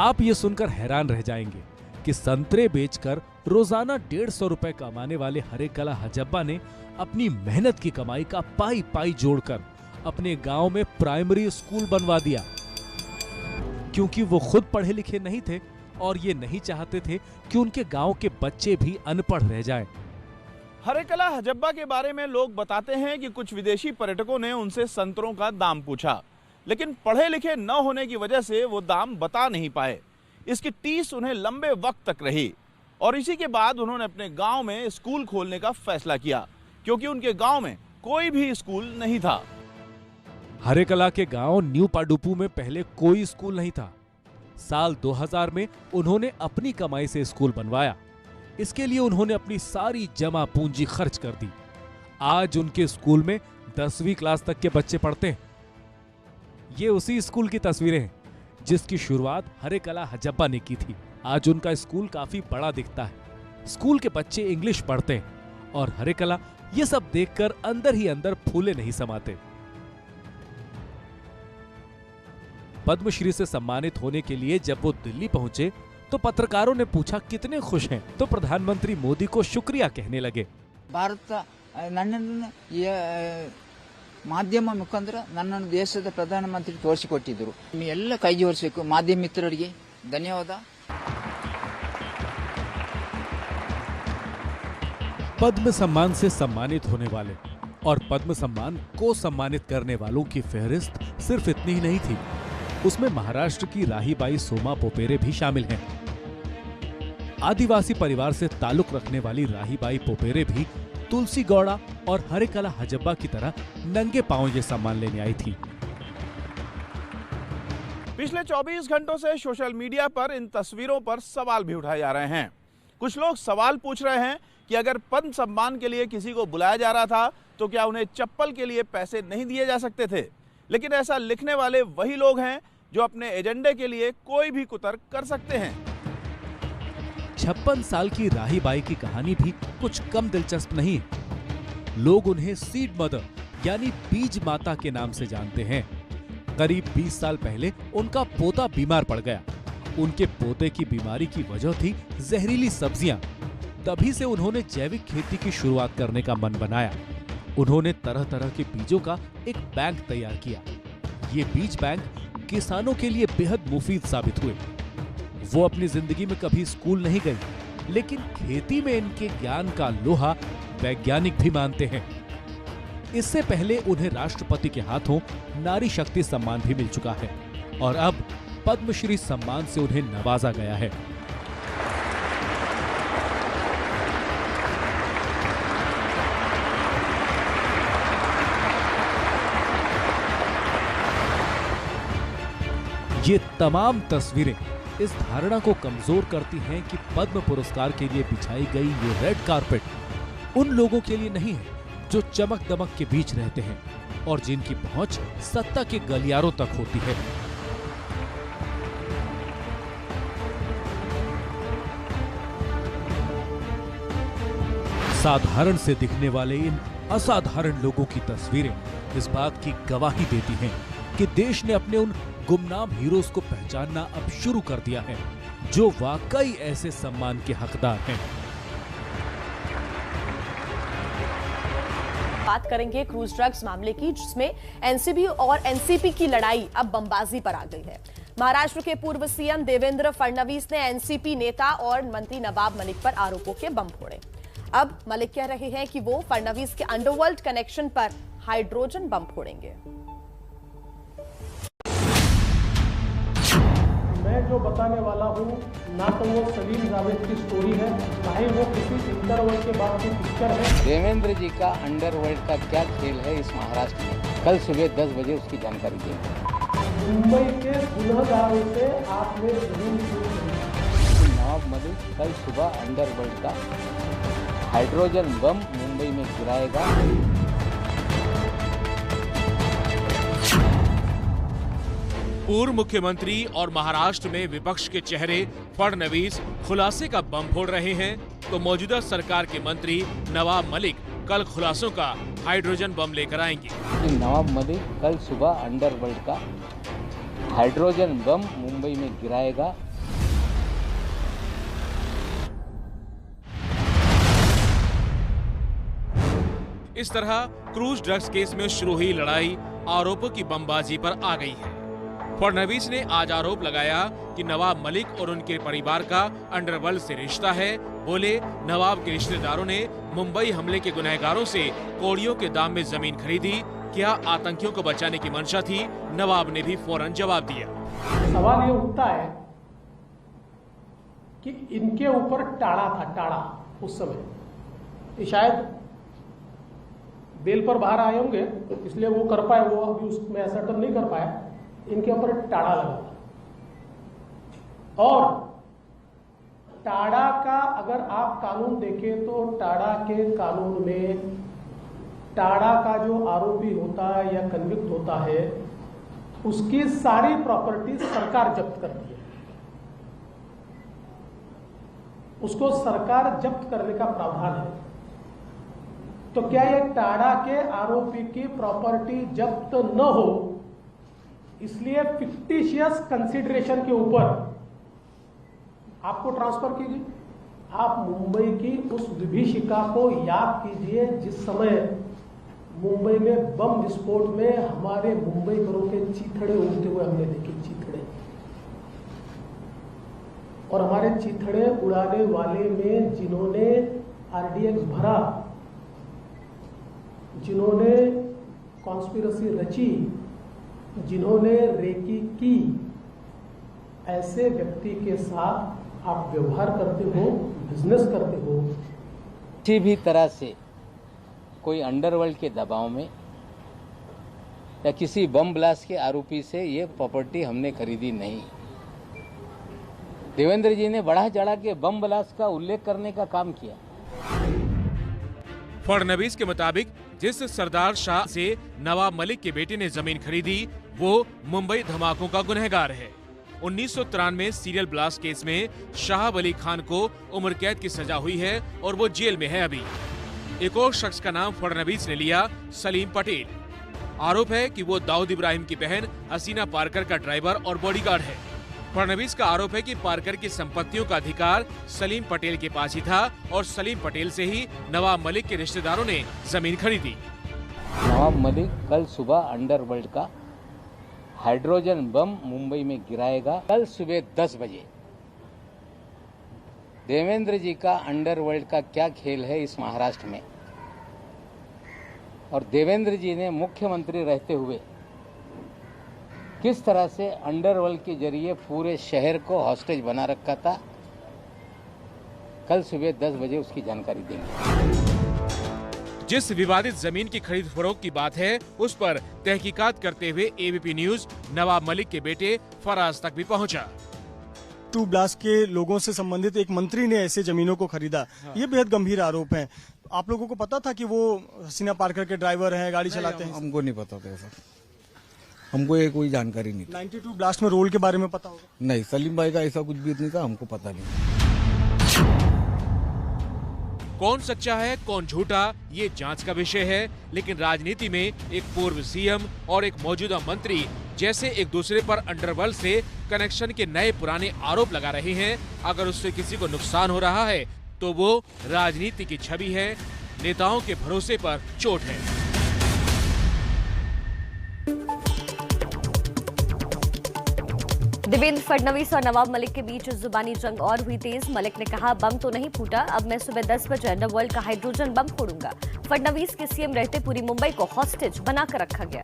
आप ये सुनकर हैरान रह जाएंगे कि संतरे बेचकर रोजाना 150 रुपए कमाने वाले हरेकला हजब्बा ने अपनी मेहनत की कमाई का पाई पाई जोड़कर अपने गांव में प्राइमरी स्कूल बनवा दिया, क्योंकि वो खुद पढ़े लिखे नहीं थे और ये नहीं चाहते थे कि उनके गांव के बच्चे भी अनपढ़ रह जाएं। हरेकला हजब्बा के बारे में लोग बताते हैं कि कुछ विदेशी पर्यटकों ने उनसे संतरों का दाम पूछा, लेकिन पढ़े लिखे न होने की वजह से वो दाम बता नहीं पाए। इसकी टीस उन्हें लंबे वक्त तक रही और इसी के बाद उन्होंने अपने गांव में स्कूल खोलने का फैसला किया, क्योंकि उनके गांव में कोई भी स्कूल नहीं था। हरेकला के गांव न्यू पाडुपू में पहले कोई स्कूल नहीं था। साल 2000 में उन्होंने अपनी कमाई से स्कूल बनवाया। इसके लिए उन्होंने अपनी सारी जमा पूंजी खर्च कर दी। आज उनके स्कूल में 10वीं क्लास तक के बच्चे पढ़ते हैं। ये उसी स्कूल की तस्वीरें हैं जिसकी शुरुआत हरेकला हजब्बा ने की थी। आज उनका स्कूल काफी बड़ा दिखता है। स्कूल के बच्चे इंग्लिश पढ़ते हैं और हरेकला ये सब देखकर अंदर ही अंदर फूले नहीं समाते। पद्मश्री से सम्मानित होने के लिए जब वो दिल्ली पहुंचे तो पत्रकारों ने पूछा कितने खुश हैं, तो प्रधानमंत्री मोदी को शुक्रिया कहने लगे। भारत ಮಾಧ್ಯಮ ಮುಖಾಂತರ ನನ್ನನ್ನು ದೇಶದ ಪ್ರಧಾನಮಂತ್ರಿ ತೋರಿಸಿಕೊಟ್ಟಿದ್ದರು. ಎಲ್ಲ ಕೈ ಜೋಡಿಸಬೇಕು ಮಾಧ್ಯಮ ಮಿತ್ರರಿಗೆ ಧನ್ಯವಾದ. पद्म सम्मान से सम्मानित होने वाले और पद्म सम्मान को सम्मानित करने वालों की फहरिस्त सिर्फ इतनी ही नहीं थी, उसमें महाराष्ट्र की राहीबाई सोमा पोपेरे भी शामिल हैं। आदिवासी परिवार से ताल्लुक रखने वाली राहीबाई पोपेरे भी तुलसी गौड़ा और हरेकला हजब्बा की तरह नंगे पांव ये सम्मान लेने आई थी। पिछले 24 घंटों से सोशल मीडिया पर इन तस्वीरों पर सवाल भी उठाए जा रहे हैं। कुछ लोग सवाल पूछ रहे हैं कि अगर पद्म सम्मान के लिए किसी को बुलाया जा रहा था तो क्या उन्हें चप्पल के लिए पैसे नहीं दिए जा सकते थे। लेकिन ऐसा लिखने वाले वही लोग हैं जो अपने एजेंडे के लिए कोई भी कुतर्क कर सकते हैं। 56 साल की राहीबाई की कहानी भी कुछ कम दिलचस्प नहीं है। लोग उन्हें सीड मदर यानी बीज माता के नाम से जानते हैं। करीब 20 साल पहले उनका पोता बीमार पड़ गया। उनके पोते की बीमारी की वजह थी जहरीली सब्जियां। तभी से उन्होंने जैविक खेती की शुरुआत करने का मन बनाया। उन्होंने तरह तरह के बीजों का एक बैंक तैयार किया। ये बीज बैंक किसानों के लिए बेहद मुफीद साबित हुए। वो अपनी जिंदगी में कभी स्कूल नहीं गई, लेकिन खेती में इनके ज्ञान का लोहा वैज्ञानिक भी मानते हैं। इससे पहले उन्हें राष्ट्रपति के हाथों नारी शक्ति सम्मान भी मिल चुका है और अब पद्मश्री सम्मान से उन्हें नवाजा गया है। ये तमाम तस्वीरें इस धारणा को कमजोर करती हैं कि पद्म पुरस्कार के लिए बिछाई गई ये रेड कारपेट उन लोगों के लिए नहीं है जो चमक दमक के बीच रहते हैं और जिनकी पहुंच सत्ता के गलियारों तक होती है। साधारण से दिखने वाले इन असाधारण लोगों की तस्वीरें इस बात की गवाही देती हैं कि देश ने अपने उन गुमनाम हीरोज को पहचानना अब शुरू कर दिया है जो वाकई ऐसे सम्मान के हकदार हैं। बात करेंगे क्रूज ड्रग्स मामले की, जिसमें एनसीबी और एनसीपी की लड़ाई अब बमबाजी पर आ गई है। महाराष्ट्र के पूर्व सीएम देवेंद्र फडणवीस ने एनसीपी नेता और मंत्री नवाब मलिक पर आरोपों के बम फोड़े। अब मलिक कह रहे हैं कि वो फडणवीस के अंडरवर्ल्ड कनेक्शन पर हाइड्रोजन बम फोड़ेंगे। मैं जो बताने वाला हूँ ना तो वो सलीम जावेद की स्टोरी है, ना ही वो किसी अंडरवर्ल्ड के बाद की पिक्चर है। देवेंद्र जी का अंडरवर्ल्ड का क्या खेल है इस महाराष्ट्र में, कल सुबह 10 बजे उसकी जानकारी देंगे। मुंबई के गुनहगारों से आपने जमीन नवाब मलिक कल सुबह अंडरवर्ल्ड का हाइड्रोजन बम मुंबई में गिराएगा। पूर्व मुख्यमंत्री और महाराष्ट्र में विपक्ष के चेहरे फडणवीस खुलासे का बम फोड़ रहे हैं, तो मौजूदा सरकार के मंत्री नवाब मलिक कल खुलासों का हाइड्रोजन बम लेकर आएंगे। नवाब मलिक कल सुबह अंडरवर्ल्ड का हाइड्रोजन बम मुंबई में गिराएगा इस तरह क्रूज ड्रग्स केस में शुरू हुई लड़ाई आरोपों की बमबाजी पर आ गई है। फडणवीस ने आज आरोप लगाया कि नवाब मलिक और उनके परिवार का अंडरवर्ल्ड से रिश्ता है। बोले, नवाब के रिश्तेदारों ने मुंबई हमले के गुनहगारों से कौड़ियों के दाम में जमीन खरीदी। क्या आतंकियों को बचाने की मंशा थी? नवाब ने भी फौरन जवाब दिया। सवाल ये उठता है कि इनके ऊपर टाड़ा था, टाड़ा उस समय शायद बेल पर बाहर आए होंगे, इसलिए वो कर पाए, वो अभी उसमें असर्टन नहीं कर पाया। इनके ऊपर टाड़ा लगा था और टाड़ा का अगर आप कानून देखें तो टाड़ा के कानून में टाड़ा का जो आरोपी होता है या कन्विक्ट होता है उसकी सारी प्रॉपर्टी सरकार जब्त करती है। उसको सरकार जब्त करने का प्रावधान है। तो क्या ये टाड़ा के आरोपी की प्रॉपर्टी जब्त न हो इसलिए फिक्टिशियस कंसिडरेशन के ऊपर आपको ट्रांसफर कीजिए। आप मुंबई की उस विभीषिका को याद कीजिए जिस समय मुंबई में बम विस्फोट में हमारे मुंबईकरों के चीथड़े उड़ते हुए हमने देखे, चीथड़े। और हमारे चीथड़े उड़ाने वाले में जिन्होंने आरडीएक्स भरा, जिन्होंने कॉन्स्पिरेसी रची, जिन्होंने रेकी की, ऐसे व्यक्ति के साथ आप व्यवहार करते हो, बिजनेस करते हो। किसी भी तरह से कोई अंडरवर्ल्ड के दबाव में या किसी बम ब्लास्ट के आरोपी से ये प्रॉपर्टी हमने खरीदी नहीं। देवेंद्र जी ने बढ़ा चढ़ा के बम ब्लास्ट का उल्लेख करने का काम किया। फडणवीस के मुताबिक जिस सरदार शाह से नवाब मलिक के बेटे ने जमीन खरीदी वो मुंबई धमाकों का गुनहगार है। 1993 सीरियल ब्लास्ट केस में शाह अली खान को उम्र कैद की सजा हुई है और वो जेल में है अभी। एक और शख्स का नाम फडणवीस ने लिया, सलीम पटेल। आरोप है कि वो दाऊद इब्राहिम की बहन हसीना पारकर का ड्राइवर और बॉडीगार्ड है। फडणवीस का आरोप है कि पारकर की संपत्तियों का अधिकार सलीम पटेल के पास ही था और सलीम पटेल से ही नवाब मलिक के रिश्तेदारों ने जमीन खरीदी। नवाब मलिक कल सुबह अंडरवर्ल्ड का हाइड्रोजन बम मुंबई में गिराएगा। कल सुबह 10 बजे देवेंद्र जी का अंडरवर्ल्ड का क्या खेल है इस महाराष्ट्र में, और देवेंद्र जी ने मुख्यमंत्री रहते हुए किस तरह से अंडरवर्ल्ड के जरिए पूरे शहर को हॉस्टेज बना रखा था, कल सुबह 10 बजे उसकी जानकारी देंगे। जिस विवादित जमीन की खरीद फरोख्त की बात है उस पर तहकीकात करते हुए एबीपी न्यूज नवाब मलिक के बेटे फराज तक भी पहुंचा। टू ब्लास्ट के लोगों से संबंधित एक मंत्री ने ऐसे जमीनों को खरीदा, ये बेहद गंभीर आरोप है। आप लोगों को पता था कि वो हसीना पारकर के ड्राइवर हैं, गाड़ी चलाते हैं? हमको नहीं पता था सर, हमको ये कोई जानकारी नहीं। 92 ब्लास्ट में रोल के बारे में पता होगा? नहीं, सलीम भाई का ऐसा कुछ भी नहीं था, हमको पता नहीं। कौन सच्चा है कौन झूठा ये जांच का विषय है, लेकिन राजनीति में एक पूर्व सीएम और एक मौजूदा मंत्री जैसे एक दूसरे पर अंडरवर्ल्ड से कनेक्शन के नए पुराने आरोप लगा रहे हैं। अगर उससे किसी को नुकसान हो रहा है तो वो राजनीति की छवि है, नेताओं के भरोसे पर चोट है। देवेंद्र फडणवीस और नवाब मलिक के बीच जुबानी जंग और हुई तेज। मलिक ने कहा, बम तो नहीं फूटा, अब मैं सुबह 10 बजे अंडरवर्ल्ड का हाइड्रोजन बम फोड़ूंगा। फडणवीस के सीएम रहते पूरी मुंबई को हॉस्टेज बनाकर रखा गया।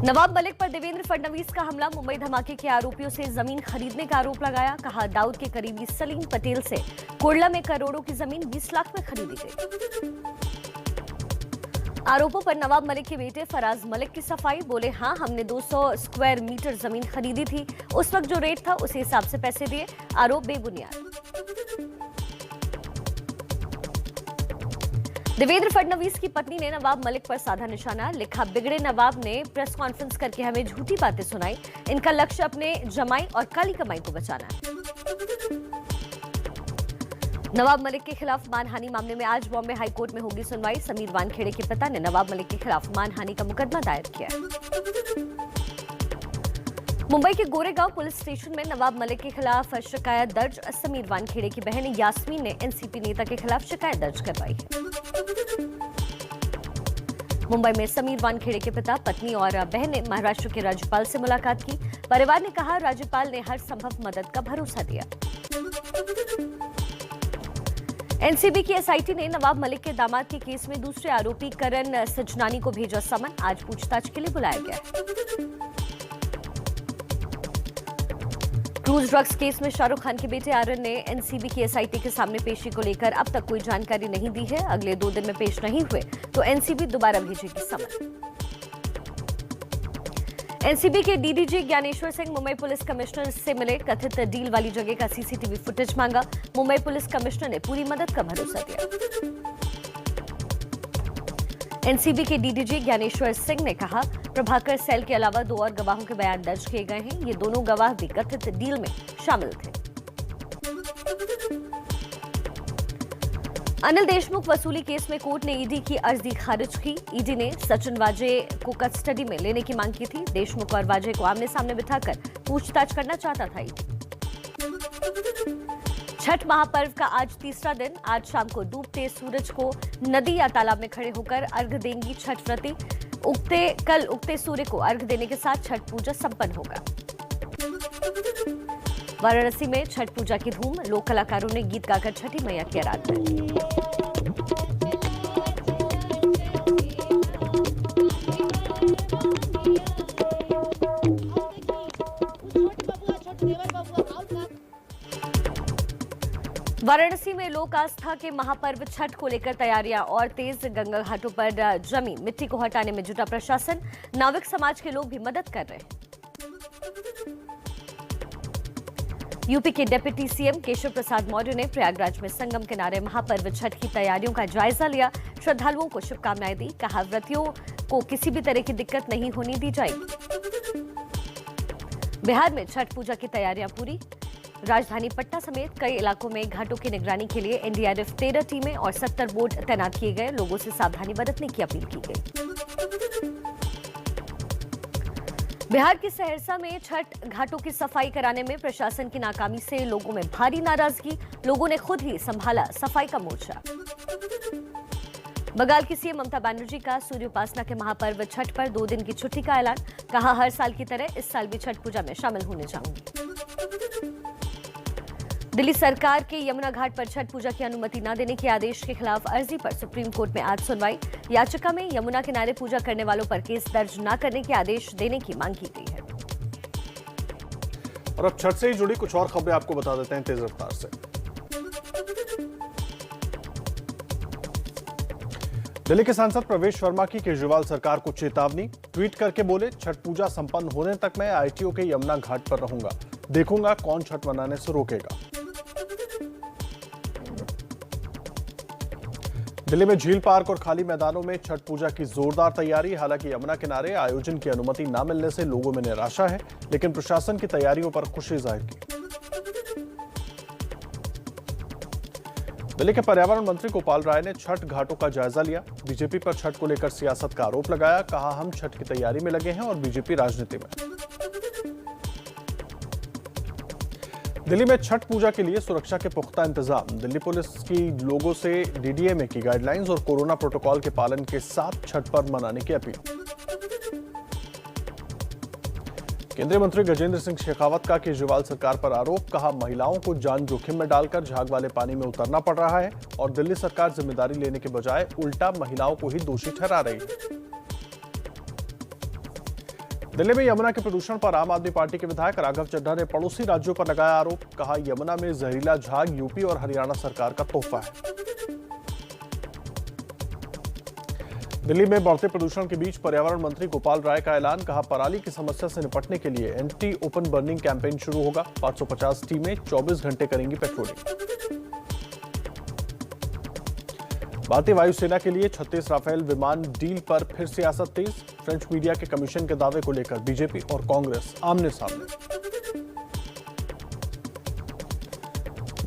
नवाब मलिक पर देवेंद्र फडणवीस का हमला। मुंबई धमाके के आरोपियों से जमीन खरीदने का आरोप लगाया। कहा, दाऊद के करीबी सलीम पटेल से कोरला में करोड़ों की जमीन 20 लाख में खरीदी गई। आरोपों पर नवाब मलिक के बेटे फराज मलिक की सफाई। बोले, हाँ, हमने 200 स्क्वायर मीटर जमीन खरीदी थी, उस वक्त जो रेट था उस हिसाब से पैसे दिए। आरोप बेबुनियाद। देवेंद्र फडणवीस की पत्नी ने नवाब मलिक पर साधा निशाना। लिखा, बिगड़े नवाब ने प्रेस कॉन्फ्रेंस करके हमें झूठी बातें सुनाई। इनका लक्ष्य अपने जमाई और काली कमाई को बचाना है। नवाब मलिक के खिलाफ मानहानि मामले में आज बॉम्बे हाईकोर्ट में होगी सुनवाई। समीर वानखेड़े के पिता ने नवाब मलिक के खिलाफ मानहानि का मुकदमा दायर किया है। मुंबई के गोरेगांव पुलिस स्टेशन में नवाब मलिक के खिलाफ शिकायत दर्ज। समीर वानखेड़े की बहन यास्मीन ने एनसीपी नेता के खिलाफ शिकायत दर्ज करवाई है। मुंबई में समीर वानखेड़े के पिता, पत्नी और बहन ने महाराष्ट्र के राज्यपाल से मुलाकात की। परिवार ने कहा, राज्यपाल ने हर संभव मदद का भरोसा दिया। एनसीबी की एसआईटी ने नवाब मलिक के दामाद के केस में दूसरे आरोपी करण सजनानी को भेजा समन। आज पूछताछ के लिए बुलाया गया है। क्रूज ड्रग्स केस में शाहरुख खान के बेटे आर्यन ने एनसीबी की एसआईटी के सामने पेशी को लेकर अब तक कोई जानकारी नहीं दी है। अगले 2 दिन में पेश नहीं हुए तो एनसीबी दोबारा भेजेगी समन। एनसीबी के DDG Dnyaneshwar Singh Mumbai police commissioner से मिले। कथित डील वाली जगह का सीसीटीवी फुटेज मांगा। मुंबई पुलिस कमिश्नर ने पूरी मदद का भरोसा दिया। एनसीबी के डीडीजी ज्ञानेश्वर सिंह ने कहा, प्रभाकर सेल के अलावा 2 और गवाहों के बयान दर्ज किए गए हैं। ये दोनों गवाह भी कथित डील में शामिल थे। अनिल देशमुख वसूली केस में कोर्ट ने ईडी की अर्जी खारिज की। ईडी ने सचिन वाजे को कस्टडी में लेने की मांग की थी। देशमुख और वाजे को आमने सामने बिठाकर पूछताछ करना चाहता था ईडी। छठ महापर्व का आज तीसरा दिन। आज शाम को डूबते सूरज को नदी या तालाब में खड़े होकर अर्घ्य देंगी छठ व्रती। कल उगते सूर्य को अर्घ्य देने के साथ छठ पूजा संपन्न होगा। वाराणसी में छठ पूजा की धूम। लोक कलाकारों ने गीत गाकर छठी मैया की आराधना। वाराणसी में लोक आस्था के महापर्व छठ को लेकर तैयारियां और तेज। गंगा घाटों पर जमी मिट्टी को हटाने में जुटा प्रशासन। नाविक समाज के लोग भी मदद कर रहे हैं। यूपी के डिप्टी सीएम केशव प्रसाद मौर्य ने प्रयागराज में संगम किनारे महापर्व छठ की तैयारियों का जायजा लिया। श्रद्धालुओं को शुभकामनाएं दी। कहा, व्रतियों को किसी भी तरह की दिक्कत नहीं होने दी जाएगी। बिहार में छठ पूजा की तैयारियां पूरी। राजधानी पटना समेत कई इलाकों में घाटों की निगरानी के लिए एनडीआरएफ 13 टीमें और 70 बोट तैनात किए गए। लोगों से सावधानी बरतने की अपील की गई। बिहार के सहरसा में छठ घाटों की सफाई कराने में प्रशासन की नाकामी से लोगों में भारी नाराजगी। लोगों ने खुद ही संभाला सफाई का मोर्चा। बंगाल की सीएम ममता बनर्जी का सूर्य उपासना के महापर्व छठ पर 2 दिन की छुट्टी का ऐलान। कहा, हर साल की तरह इस साल भी छठ पूजा में शामिल होने जाऊंगी। दिल्ली सरकार के यमुना घाट पर छठ पूजा की अनुमति न देने के आदेश के खिलाफ अर्जी पर सुप्रीम कोर्ट में आज सुनवाई। याचिका में यमुना किनारे पूजा करने वालों पर केस दर्ज न करने के आदेश देने की मांग की गई है। और अब छठ से ही जुड़ी कुछ और खबरें आपको बता देते हैं तेज रफ्तार से। दिल्ली के सांसद प्रवेश वर्मा की केजरीवाल सरकार को चेतावनी। ट्वीट करके बोले, छठ पूजा संपन्न होने तक मैं आईटीओ के यमुना घाट पर रहूंगा। देखूंगा कौन छठ मनाने से रोकेगा। दिल्ली में झील पार्क और खाली मैदानों में छठ पूजा की जोरदार तैयारी। हालांकि यमुना किनारे आयोजन की अनुमति न मिलने से लोगों में निराशा है, लेकिन प्रशासन की तैयारियों पर खुशी जाहिर की। दिल्ली के पर्यावरण मंत्री गोपाल राय ने छठ घाटों का जायजा लिया। बीजेपी पर छठ को लेकर सियासत का आरोप लगाया। कहा, हम छठ की तैयारी में लगे हैं और बीजेपी राजनीति में। दिल्ली में छठ पूजा के लिए सुरक्षा के पुख्ता इंतजाम। दिल्ली पुलिस की लोगों से डीडीएमए की गाइडलाइंस और कोरोना प्रोटोकॉल के पालन के साथ छठ पर्व मनाने की अपील। केंद्रीय मंत्री गजेंद्र सिंह शेखावत का केजरीवाल सरकार पर आरोप। कहा, महिलाओं को जान जोखिम में डालकर झाग वाले पानी में उतरना पड़ रहा है और दिल्ली सरकार जिम्मेदारी लेने के बजाय उल्टा महिलाओं को ही दोषी ठहरा रही है। दिल्ली में यमुना के प्रदूषण पर आम आदमी पार्टी के विधायक राघव चड्ढा ने पड़ोसी राज्यों पर लगाया आरोप। कहा, यमुना में जहरीला झाग यूपी और हरियाणा सरकार का तोहफा है। दिल्ली में बढ़ते प्रदूषण के बीच पर्यावरण मंत्री गोपाल राय का ऐलान। कहा, पराली की समस्या से निपटने के लिए एंटी ओपन बर्निंग कैंपेन शुरू होगा। 550 टीमें 24 घंटे करेंगी पेट्रोलिंग। भारतीय वायुसेना के लिए 36 राफेल विमान डील पर फिर सियासत तेज। फ्रेंच मीडिया के कमीशन के दावे को लेकर बीजेपी और कांग्रेस आमने सामने।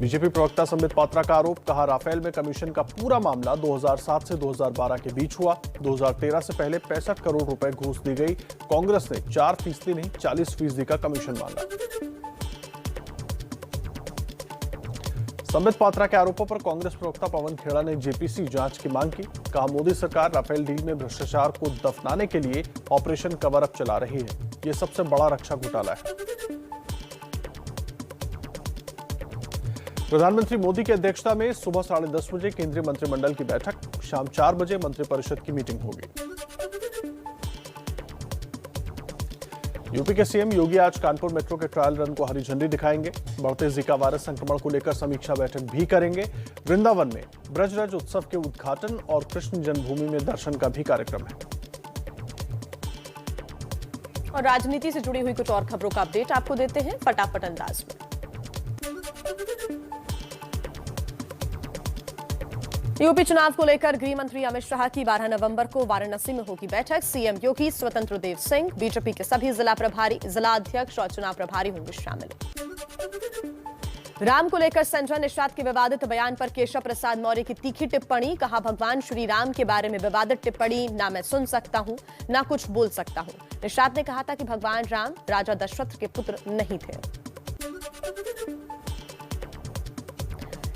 बीजेपी प्रवक्ता संबित पात्रा का आरोप, कहा राफेल में कमीशन का पूरा मामला 2007 से 2012 के बीच हुआ। 2013 से पहले 65 करोड़ रुपए घूस दी गई। कांग्रेस ने 4% नहीं 40% का कमीशन मांगा। संबित पात्रा के आरोपों पर कांग्रेस प्रवक्ता पवन खेड़ा ने जेपीसी जांच की मांग की। कहा मोदी सरकार राफेल डील में भ्रष्टाचार को दफनाने के लिए ऑपरेशन कवर अप चला रही है। यह सबसे बड़ा रक्षा घोटाला है। प्रधानमंत्री मोदी की अध्यक्षता में सुबह 10:30 बजे केंद्रीय मंत्रिमंडल की बैठक, शाम 4 बजे मंत्रिपरिषद की मीटिंग होगी। यूपी के सीएम योगी आज कानपुर मेट्रो के ट्रायल रन को हरी झंडी दिखाएंगे। बढ़ते जीका वायरस संक्रमण को लेकर समीक्षा बैठक भी करेंगे। वृंदावन में ब्रजराज उत्सव के उद्घाटन और कृष्ण जन्मभूमि में दर्शन का भी कार्यक्रम है। और राजनीति से जुड़ी हुई कुछ और खबरों का अपडेट आपको देते हैं फटाफट अंदाज में। यूपी चुनाव को लेकर गृह मंत्री अमित शाह की 12 नवंबर को वाराणसी में होगी बैठक। सीएम योगी, स्वतंत्र देव सिंह, बीजेपी के सभी जिला प्रभारी, जिला अध्यक्ष और चुनाव प्रभारी होंगे शामिल। राम को लेकर संजय निषाद के विवादित बयान पर केशव प्रसाद मौर्य की तीखी टिप्पणी, कहा भगवान श्री राम के बारे में विवादित टिप्पणी ना मैं सुन सकता हूं ना कुछ बोल सकता हूं। निषाद ने कहा था कि भगवान राम राजा दशरथ के पुत्र नहीं थे।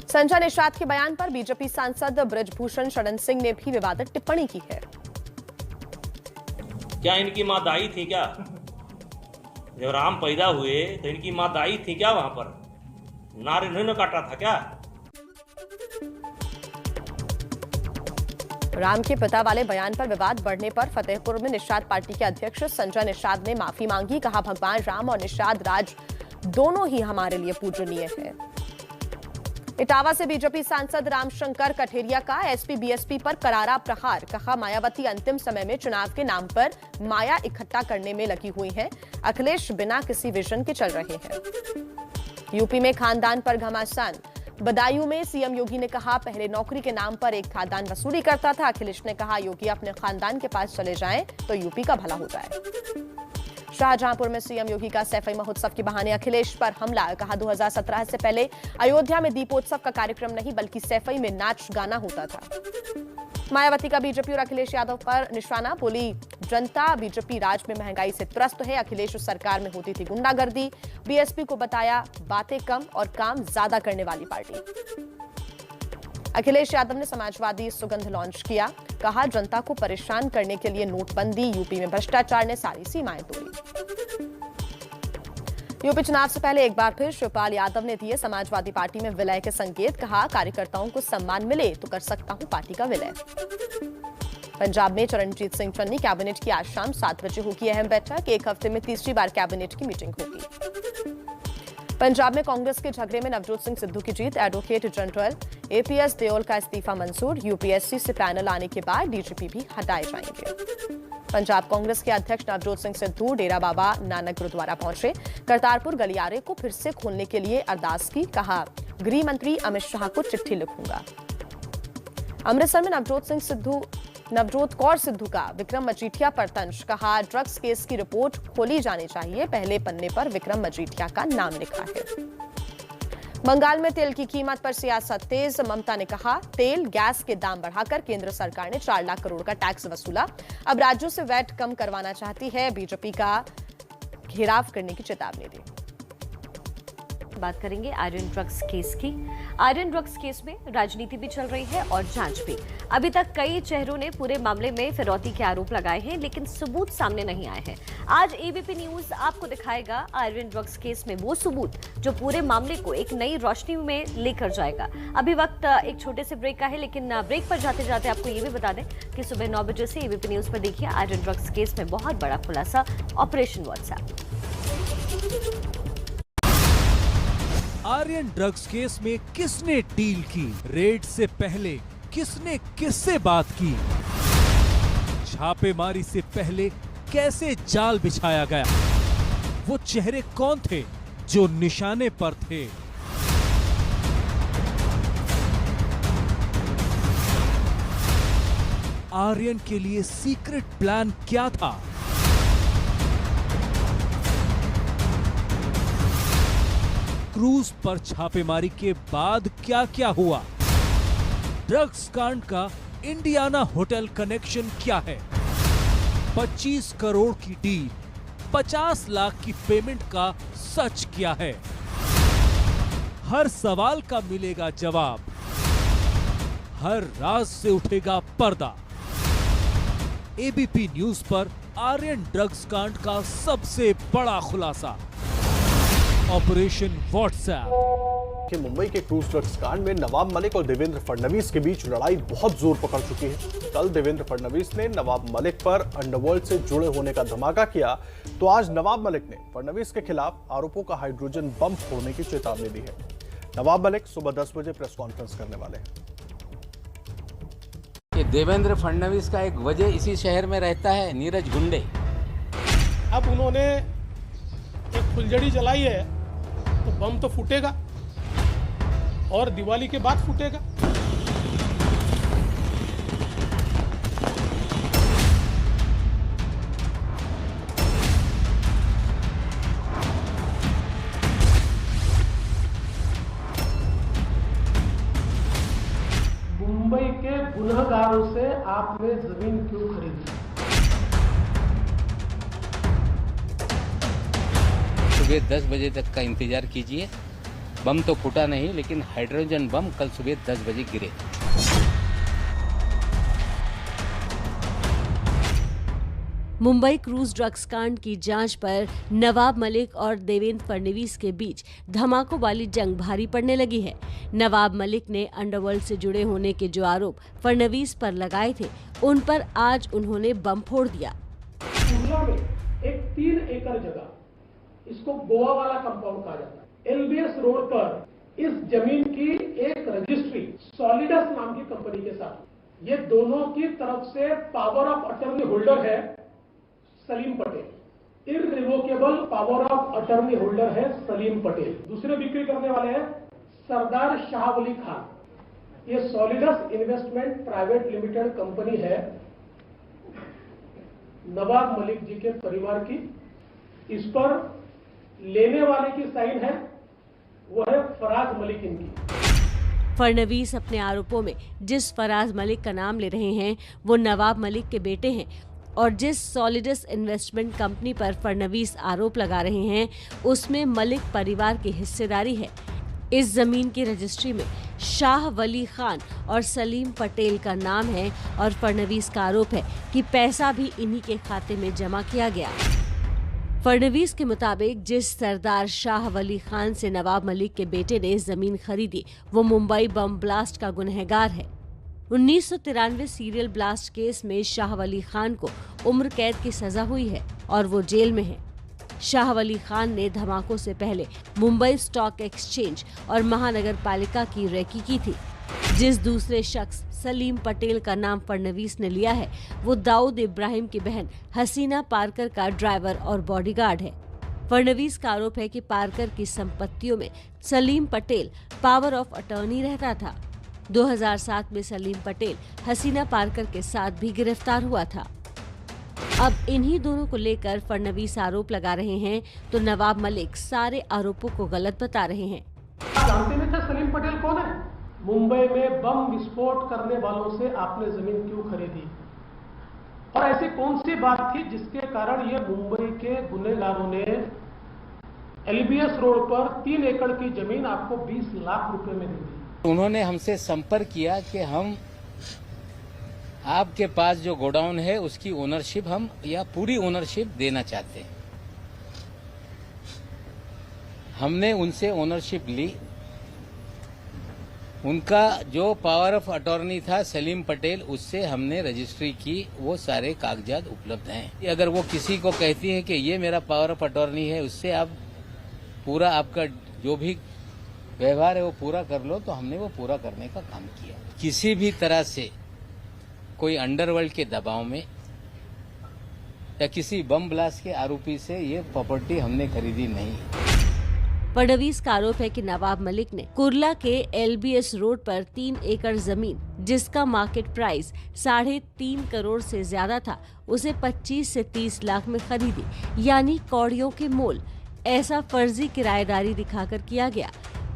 संजय निषाद के बयान पर बीजेपी सांसद ब्रजभूषण शरण सिंह ने भी विवादित टिप्पणी की है। क्या इनकी मां दाई थी क्या? जब राम पैदा हुए तो इनकी मां दाई थी क्या? वहां पर नार इन्होंने काटा था क्या? राम के पिता वाले बयान पर विवाद बढ़ने पर फतेहपुर में निषाद पार्टी के अध्यक्ष संजय निषाद ने माफी मांगी। कहा भगवान राम और निषाद राज दोनों ही हमारे लिए पूजनीय है। इटावा से बीजेपी सांसद रामशंकर कठेरिया का एसपी बीएसपी पर करारा प्रहार, कहा मायावती अंतिम समय में चुनाव के नाम पर माया इकट्ठा करने में लगी हुई हैं। अखिलेश बिना किसी विजन के चल रहे हैं। यूपी में खानदान पर घमासान, बदायूं में सीएम योगी ने कहा पहले नौकरी के नाम पर एक खानदान वसूली करता था। अखिलेश ने कहा योगी अपने खानदान के पास चले जाएं तो यूपी का भला हो जाए। शाहजहांपुर में सीएम योगी का सैफई महोत्सव के बहाने अखिलेश पर हमला, कहा 2017 से पहले अयोध्या में दीपोत्सव का कार्यक्रम नहीं बल्कि सैफई में नाच गाना होता था। मायावती का बीजेपी और अखिलेश यादव पर निशाना, बोली जनता बीजेपी राज में महंगाई से त्रस्त है। अखिलेश सरकार में होती थी गुंडागर्दी, बीएसपी को बताया बातें कम और काम ज्यादा करने वाली पार्टी। अखिलेश यादव ने समाजवादी सुगंध लॉन्च किया, कहा जनता को परेशान करने के लिए नोटबंदी, यूपी में भ्रष्टाचार ने सारी सीमाएं तोड़ी। यूपी चुनाव से पहले एक बार फिर शिवपाल यादव ने दिए समाजवादी पार्टी में विलय के संकेत, कहा कार्यकर्ताओं को सम्मान मिले तो कर सकता हूं पार्टी का विलय। पंजाब में चरणजीत सिंह चन्नी कैबिनेट की आज शाम 7 बजे होगी अहम बैठक। एक हफ्ते में तीसरी बार कैबिनेट की मीटिंग होगी। पंजाब में कांग्रेस के झगड़े में नवजोत सिंह सिद्धू की जीत, एडवोकेट जनरल एपीएस देओल का इस्तीफा मंजूर। यूपीएससी से पैनल आने के बाद डीजीपी भी हटाए जाएंगे। पंजाब कांग्रेस के अध्यक्ष नवजोत सिंह सिद्धू डेरा बाबा नानक गुरुद्वारा पहुंचे, करतारपुर गलियारे को फिर से खोलने के लिए अरदास की, कहा गृह मंत्री अमित शाह को चिट्ठी लिखूंगा। अमृतसर में नवजोत कौर सिद्धू का विक्रम मजीठिया पर तंज, कहा ड्रग्स केस की रिपोर्ट खोली जानी चाहिए, पहले पन्ने पर विक्रम मजीठिया का नाम लिखा है। बंगाल में तेल की कीमत पर सियासत तेज, ममता ने कहा तेल गैस के दाम बढ़ाकर केंद्र सरकार ने 4 लाख करोड़ का टैक्स वसूला, अब राज्यों से वैट कम करवाना चाहती है, बीजेपी का घेराव करने की चेतावनी दी। बात करेंगे आयरन ड्रग्स केस की। आयरन ड्रग्स केस में राजनीति भी चल रही है और जांच भी। अभी तक कई चेहरों ने पूरे मामले में फिरौती के आरोप लगाए हैं, लेकिन सबूत सामने नहीं आए हैं। आज एबीपी न्यूज आपको दिखाएगा आयरन ड्रग्स केस में वो सबूत जो पूरे मामले को एक नई रोशनी में लेकर जाएगा। अभी वक्त एक छोटे से ब्रेक का है, लेकिन ब्रेक पर जाते जाते आपको ये भी बता दें कि सुबह 9 बजे से एबीपी न्यूज पर देखिए आयरन ड्रग्स केस में बहुत बड़ा खुलासा, operation WhatsApp. Aryan drugs case में किसने डील की, रेड से पहले किसने किससे बात की, छापेमारी से पहले कैसे जाल बिछाया गया, वो चेहरे कौन थे जो निशाने पर थे। आर्यन के लिए सीक्रेट प्लान क्या था, क्रूज पर छापेमारी के बाद क्या क्या हुआ, ड्रग्स कांड का इंडियाना होटल कनेक्शन क्या है, 25 करोड़ की डील, 50 लाख की पेमेंट का सच क्या है। हर सवाल का मिलेगा जवाब, हर राज से उठेगा पर्दा। एबीपी न्यूज पर आर्यन ड्रग्स कांड का सबसे बड़ा खुलासा, ऑपरेशन व्हाट्सएप। कि मुंबई के क्रूज ड्रग्स कांड में नवाब मलिक और देवेंद्र फडणवीस के बीच लड़ाई बहुत जोर पकड़ चुकी है। कल देवेंद्र फडणवीस ने नवाब मलिक पर अंडरवर्ल्ड से जुड़े होने का धमाका किया, तो आज नवाब मलिक ने फडणवीस के खिलाफ आरोपों का हाइड्रोजन बम फोड़ने की चेतावनी दी है। नवाब मलिक सुबह 10 बजे प्रेस कॉन्फ्रेंस करने वाले हैं। कि देवेंद्र फडणवीस का एक वजह इसी शहर में रहता है, नीरज गुंडे। अब उन्होंने एक फुलझड़ी जलाई है तो बम तो फूटेगा और दिवाली के बाद फूटेगा। मुंबई के गुनहगारों से आपने जमीन क्यों खरीदी? सुबह 10 बजे तक का इंतजार कीजिए। बम तो फूटा नहीं, लेकिन हाइड्रोजन बम कल सुबह 10 बजे गिरे। मुंबई क्रूज ड्रग्स कांड की जांच पर नवाब मलिक और देवेंद्र फडणवीस के बीच धमाकों वाली जंग भारी पड़ने लगी है। नवाब मलिक ने अंडरवर्ल्ड से जुड़े होने के जो आरोप फडणवीस पर लगाए थे, उन पर आज उन्होंने बम फोड़ दिया। शिमला में एक 3 एकड़ जगह, इसको गोवा वाला कंपाउंड कहा जाता है, एलबीएस रोड पर इस जमीन की एक रजिस्ट्री सॉलिडस नाम की कंपनी के साथ, ये दोनों की तरफ से पावर ऑफ अटर्नी होल्डर है Salim Patel, irrevocable power of attorney holder है सलीम पटेल। दूसरे बिक्री करने वाले हैं सरदार शाह वली खान। ये solids investment private limited company है नवाब मलिक जी के परिवार की। इस पर लेने वाले की साइन है, वो है फराज मलिक इनकी। फडणवीस अपने आरोपों में जिस फराज मलिक का नाम ले रहे हैं वो नवाब मलिक के बेटे हैं, और जिस सॉलिडस इन्वेस्टमेंट कंपनी पर फडणवीस आरोप लगा रहे हैं उसमें मलिक परिवार की हिस्सेदारी है। इस जमीन की रजिस्ट्री में शाह वली खान और सलीम पटेल का नाम है और फडणवीस का आरोप है कि पैसा भी इन्हीं के खाते में जमा किया गया। फडणवीस के मुताबिक जिस सरदार शाह वली खान से नवाब मलिक के बेटे ने जमीन खरीदी वो मुंबई बम ब्लास्ट का गुनहगार है। 1993 सीरियल ब्लास्ट केस में शाह वली खान को उम्र कैद की सजा हुई है और वो जेल में है। शाह वली खान ने धमाकों से पहले मुंबई स्टॉक एक्सचेंज और महानगर पालिका की रेकी की थी। जिस दूसरे शख्स सलीम पटेल का नाम फडणवीस ने लिया है वो दाऊद इब्राहिम की बहन हसीना पारकर का ड्राइवर और बॉडीगार्ड है। फडणवीस का आरोप है कि पारकर की संपत्तियों में Salim Patel power of attorney रहता था। 2007 में सलीम पटेल हसीना पारकर के साथ भी गिरफ्तार हुआ था। अब इन्हीं दोनों को लेकर फडणवीस आरोप लगा रहे हैं तो नवाब मलिक सारे आरोपों को गलत बता रहे हैं। जानते नहीं थे सलीम पटेल कौन है? मुंबई में बम विस्फोट करने वालों से आपने जमीन क्यों खरीदी? और ऐसी कौन सी बात थी जिसके कारण ये मुंबई के गुनहगारों ने एलबीएस रोड पर 3 एकड़ की जमीन आपको 20 लाख रुपए में दी? उन्होंने हमसे संपर्क किया कि हम आपके पास जो गोडाउन है उसकी ओनरशिप हम या पूरी ओनरशिप देना चाहते हैं। हमने उनसे ओनरशिप ली। उनका जो पावर ऑफ अटॉर्नी था सलीम पटेल, उससे हमने रजिस्ट्री की, वो सारे कागजात उपलब्ध हैं। अगर वो किसी को कहती है कि ये मेरा पावर ऑफ अटॉर्नी है, उससे आप पूरा आपका जो भी व्यवहार है वो पूरा कर लो, तो हमने वो पूरा करने का काम किया। किसी भी तरह से कोई अंडरवर्ल्ड के दबाव में या किसी बम ब्लास्ट के आरोपी से ये प्रॉपर्टी हमने खरीदी नहीं। फडणवीस का आरोप है कि नवाब मलिक ने कुर्ला के एलबीएस रोड पर 3 एकड़ जमीन जिसका मार्केट प्राइस 3.5 करोड़ से ज्यादा था, उसे 25 से 30 लाख में खरीदी, यानी कौड़ियों के मोल। ऐसा फर्जी किराएदारी दिखाकर किया गया।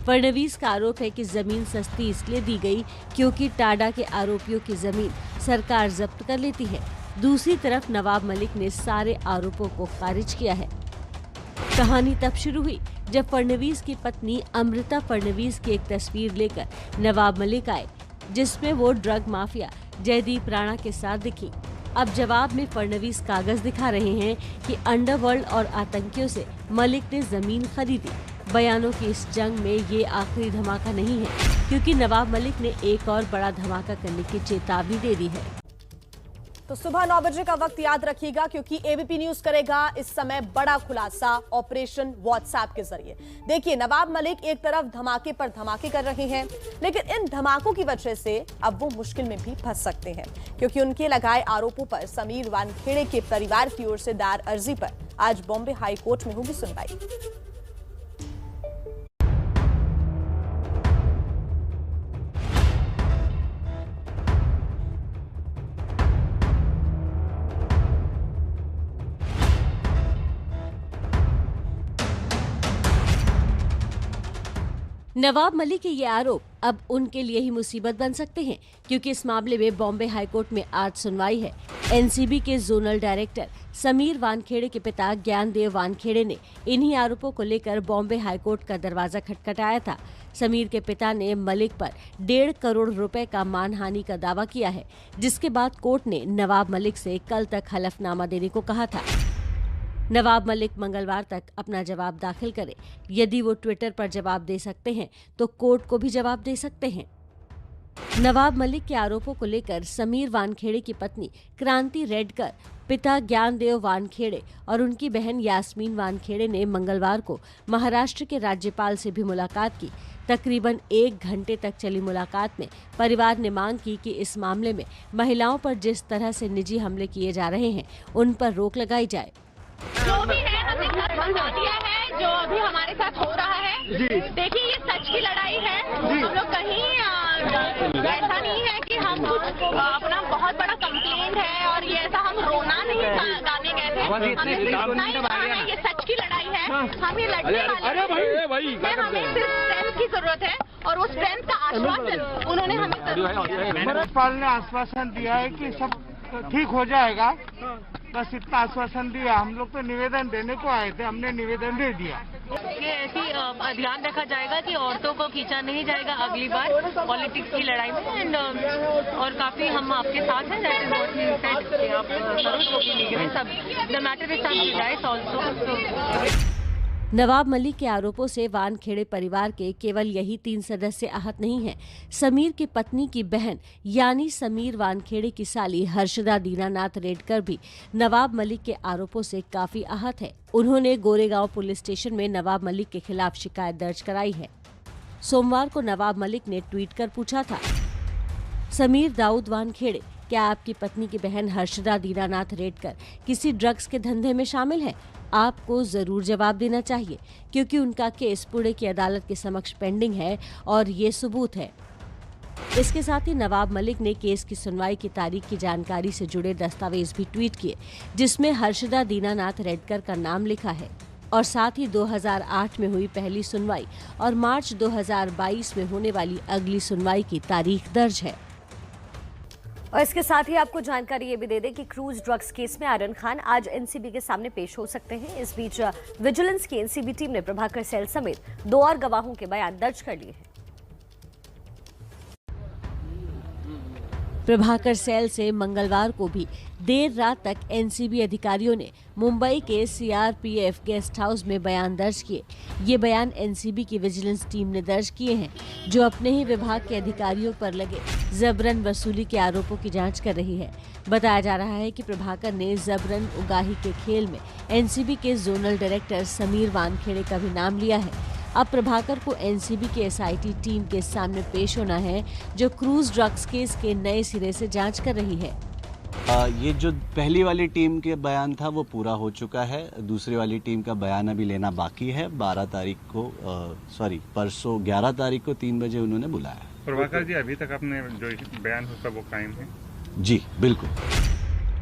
फडणवीस का आरोप है कि जमीन सस्ती इसलिए दी गई क्योंकि टाडा के आरोपियों की जमीन सरकार जब्त कर लेती है। दूसरी तरफ नवाब मलिक ने सारे आरोपों को खारिज किया है। कहानी तब शुरू हुई जब फडणवीस की पत्नी अमृता फडणवीस की एक तस्वीर लेकर नवाब मलिक आए, जिसमें वो ड्रग माफिया जयदीप राणा के साथ दिखी। अब जवाब में फडणवीस कागज दिखा रहे हैं कि अंडरवर्ल्ड और आतंकियों से मलिक ने जमीन खरीदी। बयानों की इस जंग में ये आखिरी धमाका नहीं है, क्योंकि नवाब मलिक ने एक और बड़ा धमाका करने की चेतावनी दे दी है। तो सुबह 9 बजे का वक्त याद रखिएगा, क्योंकि एबीपी न्यूज करेगा इस समय बड़ा खुलासा ऑपरेशन व्हाट्सएप के जरिए। देखिए, नवाब मलिक एक तरफ धमाके पर धमाके कर रहे हैं, लेकिन इन धमाकों की वजह से अब वो मुश्किल में भी फंस सकते हैं, क्योंकि उनके लगाए आरोपों पर समीर वानखेड़े के परिवार की ओर से दायर अर्जी पर आज बॉम्बे हाई कोर्ट में होगी सुनवाई। नवाब मलिक के ये आरोप अब उनके लिए ही मुसीबत बन सकते हैं, क्योंकि इस मामले में बॉम्बे हाईकोर्ट में आज सुनवाई है। एनसीबी के जोनल डायरेक्टर समीर वानखेड़े के पिता ज्ञानदेव वानखेड़े ने इन्हीं आरोपों को लेकर बॉम्बे हाईकोर्ट का दरवाजा खटखटाया था। समीर के पिता ने मलिक पर 1.5 करोड़ रुपए का मानहानि का दावा किया है, जिसके बाद कोर्ट ने नवाब मलिक से कल तक हलफनामा देने को कहा था। नवाब मलिक मंगलवार तक अपना जवाब दाखिल करें। यदि वो ट्विटर पर जवाब दे सकते हैं तो कोर्ट को भी जवाब दे सकते हैं। नवाब मलिक के आरोपों को लेकर समीर वानखेड़े की पत्नी क्रांति रेडकर, पिता ज्ञानदेव वानखेड़े और उनकी बहन यास्मीन वानखेड़े ने मंगलवार को महाराष्ट्र के राज्यपाल से भी मुलाकात की। तकरीबन 1 घंटे तक चली मुलाकात में परिवार ने मांग की कि इस मामले में महिलाओं पर जिस तरह से निजी हमले किए जा रहे हैं, उन पर रोक लगाई जाए। जो भी है हमने घर बना दिया है, जो अभी हमारे साथ हो रहा है। देखिए, ये सच की लड़ाई है। हम लोग कहीं ऐसा नहीं है कि हम कुछ अपना बहुत बड़ा कंप्लेंट है और ये ऐसा हम रोना नहीं गाने गए थे। हमें ये सच की लड़ाई है, हम ये लड़ने वाले हैं। हमें सिर्फ स्ट्रेंथ की जरूरत है और वो स्ट्रेंथ का आश्वासन उन्होंने हमें जरूर दिया है। राज्यपाल ने आश्वासन दिया है कि सब ठीक हो जाएगा, बस इतना आश्वासन दिया। हम लोग तो निवेदन देने को आए थे, हमने निवेदन दे दिया। ये ऐसी ध्यान रखा जाएगा कि औरतों को खींचा नहीं जाएगा अगली बार पॉलिटिक्स की लड़ाई में। एंड और काफी हम आपके साथ हैं। That is what we said. आप जरूर लीजिए सब। The matter is some device also. Nawab Malik के आरोपों से वानखेड़े परिवार के केवल यही 3 सदस्य आहत नहीं हैं। समीर की पत्नी की बहन यानी समीर वानखेड़े की साली हर्षदा दीनानाथ रेडकर भी नवाब मलिक के आरोपों से काफी आहत है। उन्होंने गोरेगांव पुलिस स्टेशन में नवाब मलिक के खिलाफ शिकायत दर्ज कराई है। सोमवार को नवाब मलिक ने ट्वीट कर पूछा था, समीर दाऊद वानखेड़े, क्या आपकी पत्नी की बहन हर्षदा दीनानाथ रेडकर किसी ड्रग्स के धंधे में शामिल है? आपको जरूर जवाब देना चाहिए, क्योंकि उनका केस पुणे की अदालत के समक्ष पेंडिंग है और ये सबूत है। इसके साथ ही नवाब मलिक ने केस की सुनवाई की तारीख की जानकारी से जुड़े दस्तावेज भी ट्वीट किए, जिसमें हर्षदा दीनानाथ रेडकर का नाम लिखा है और साथ ही 2008 में हुई पहली सुनवाई और मार्च 2022 में होने वाली अगली सुनवाई की तारीख दर्ज है। और इसके साथ ही आपको जानकारी ये भी दे दें कि क्रूज ड्रग्स केस में आर्यन खान आज एनसीबी के सामने पेश हो सकते हैं। इस बीच विजिलेंस की एनसीबी टीम ने प्रभाकर सैल समेत 2 और गवाहों के बयान दर्ज कर लिए हैं। प्रभाकर सैल से मंगलवार को भी देर रात तक एनसीबी अधिकारियों ने मुंबई के सीआरपीएफ गेस्ट हाउस में बयान दर्ज किए। ये बयान एनसीबी की विजिलेंस टीम ने दर्ज किए हैं, जो अपने ही विभाग के अधिकारियों पर लगे जबरन वसूली के आरोपों की जांच कर रही है। बताया जा रहा है कि प्रभाकर ने जबरन उगाही के खेल में एनसीबी के जोनल डायरेक्टर समीर वानखेड़े का भी नाम लिया है। अब प्रभाकर को एनसीबी के एसआईटी टीम के सामने पेश होना है, जो क्रूज ड्रग्स केस के नए सिरे से जांच कर रही है। ये जो पहली वाली टीम के बयान था वो पूरा हो चुका है। दूसरी वाली टीम का बयान अभी लेना बाकी है। 12 तारीख को परसों 11 तारीख को 3 बजे उन्होंने बुलाया। प्रभाकर जी, अभी तक आपने जो बयान उसका वो कायम है? जी बिल्कुल।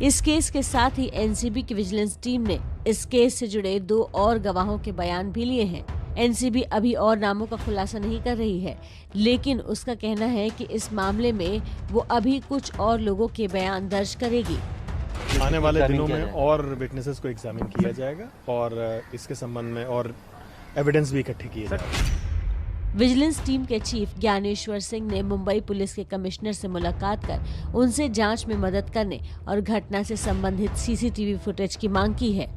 इस केस के साथ ही एनसीबी की विजिलेंस टीम ने इस केस से जुड़े 2 और गवाहों के बयान भी लिए हैं। एनसीबी अभी और नामों का खुलासा नहीं कर रही है, लेकिन उसका कहना है कि इस मामले में वो अभी कुछ और लोगों के बयान दर्ज करेगी। आने वाले दिनों में और विटनेसेस को एग्जामिन किया जाएगा और इसके संबंध में और एविडेंस भी इकट्ठे किए जाएंगे। विजिलेंस टीम के चीफ ज्ञानेश्वर सिंह ने मुंबई पुलिस के कमिश्नर से मुलाकात कर उनसे जांच में मदद करने और घटना से संबंधित सीसीटीवी फुटेज की मांग की है।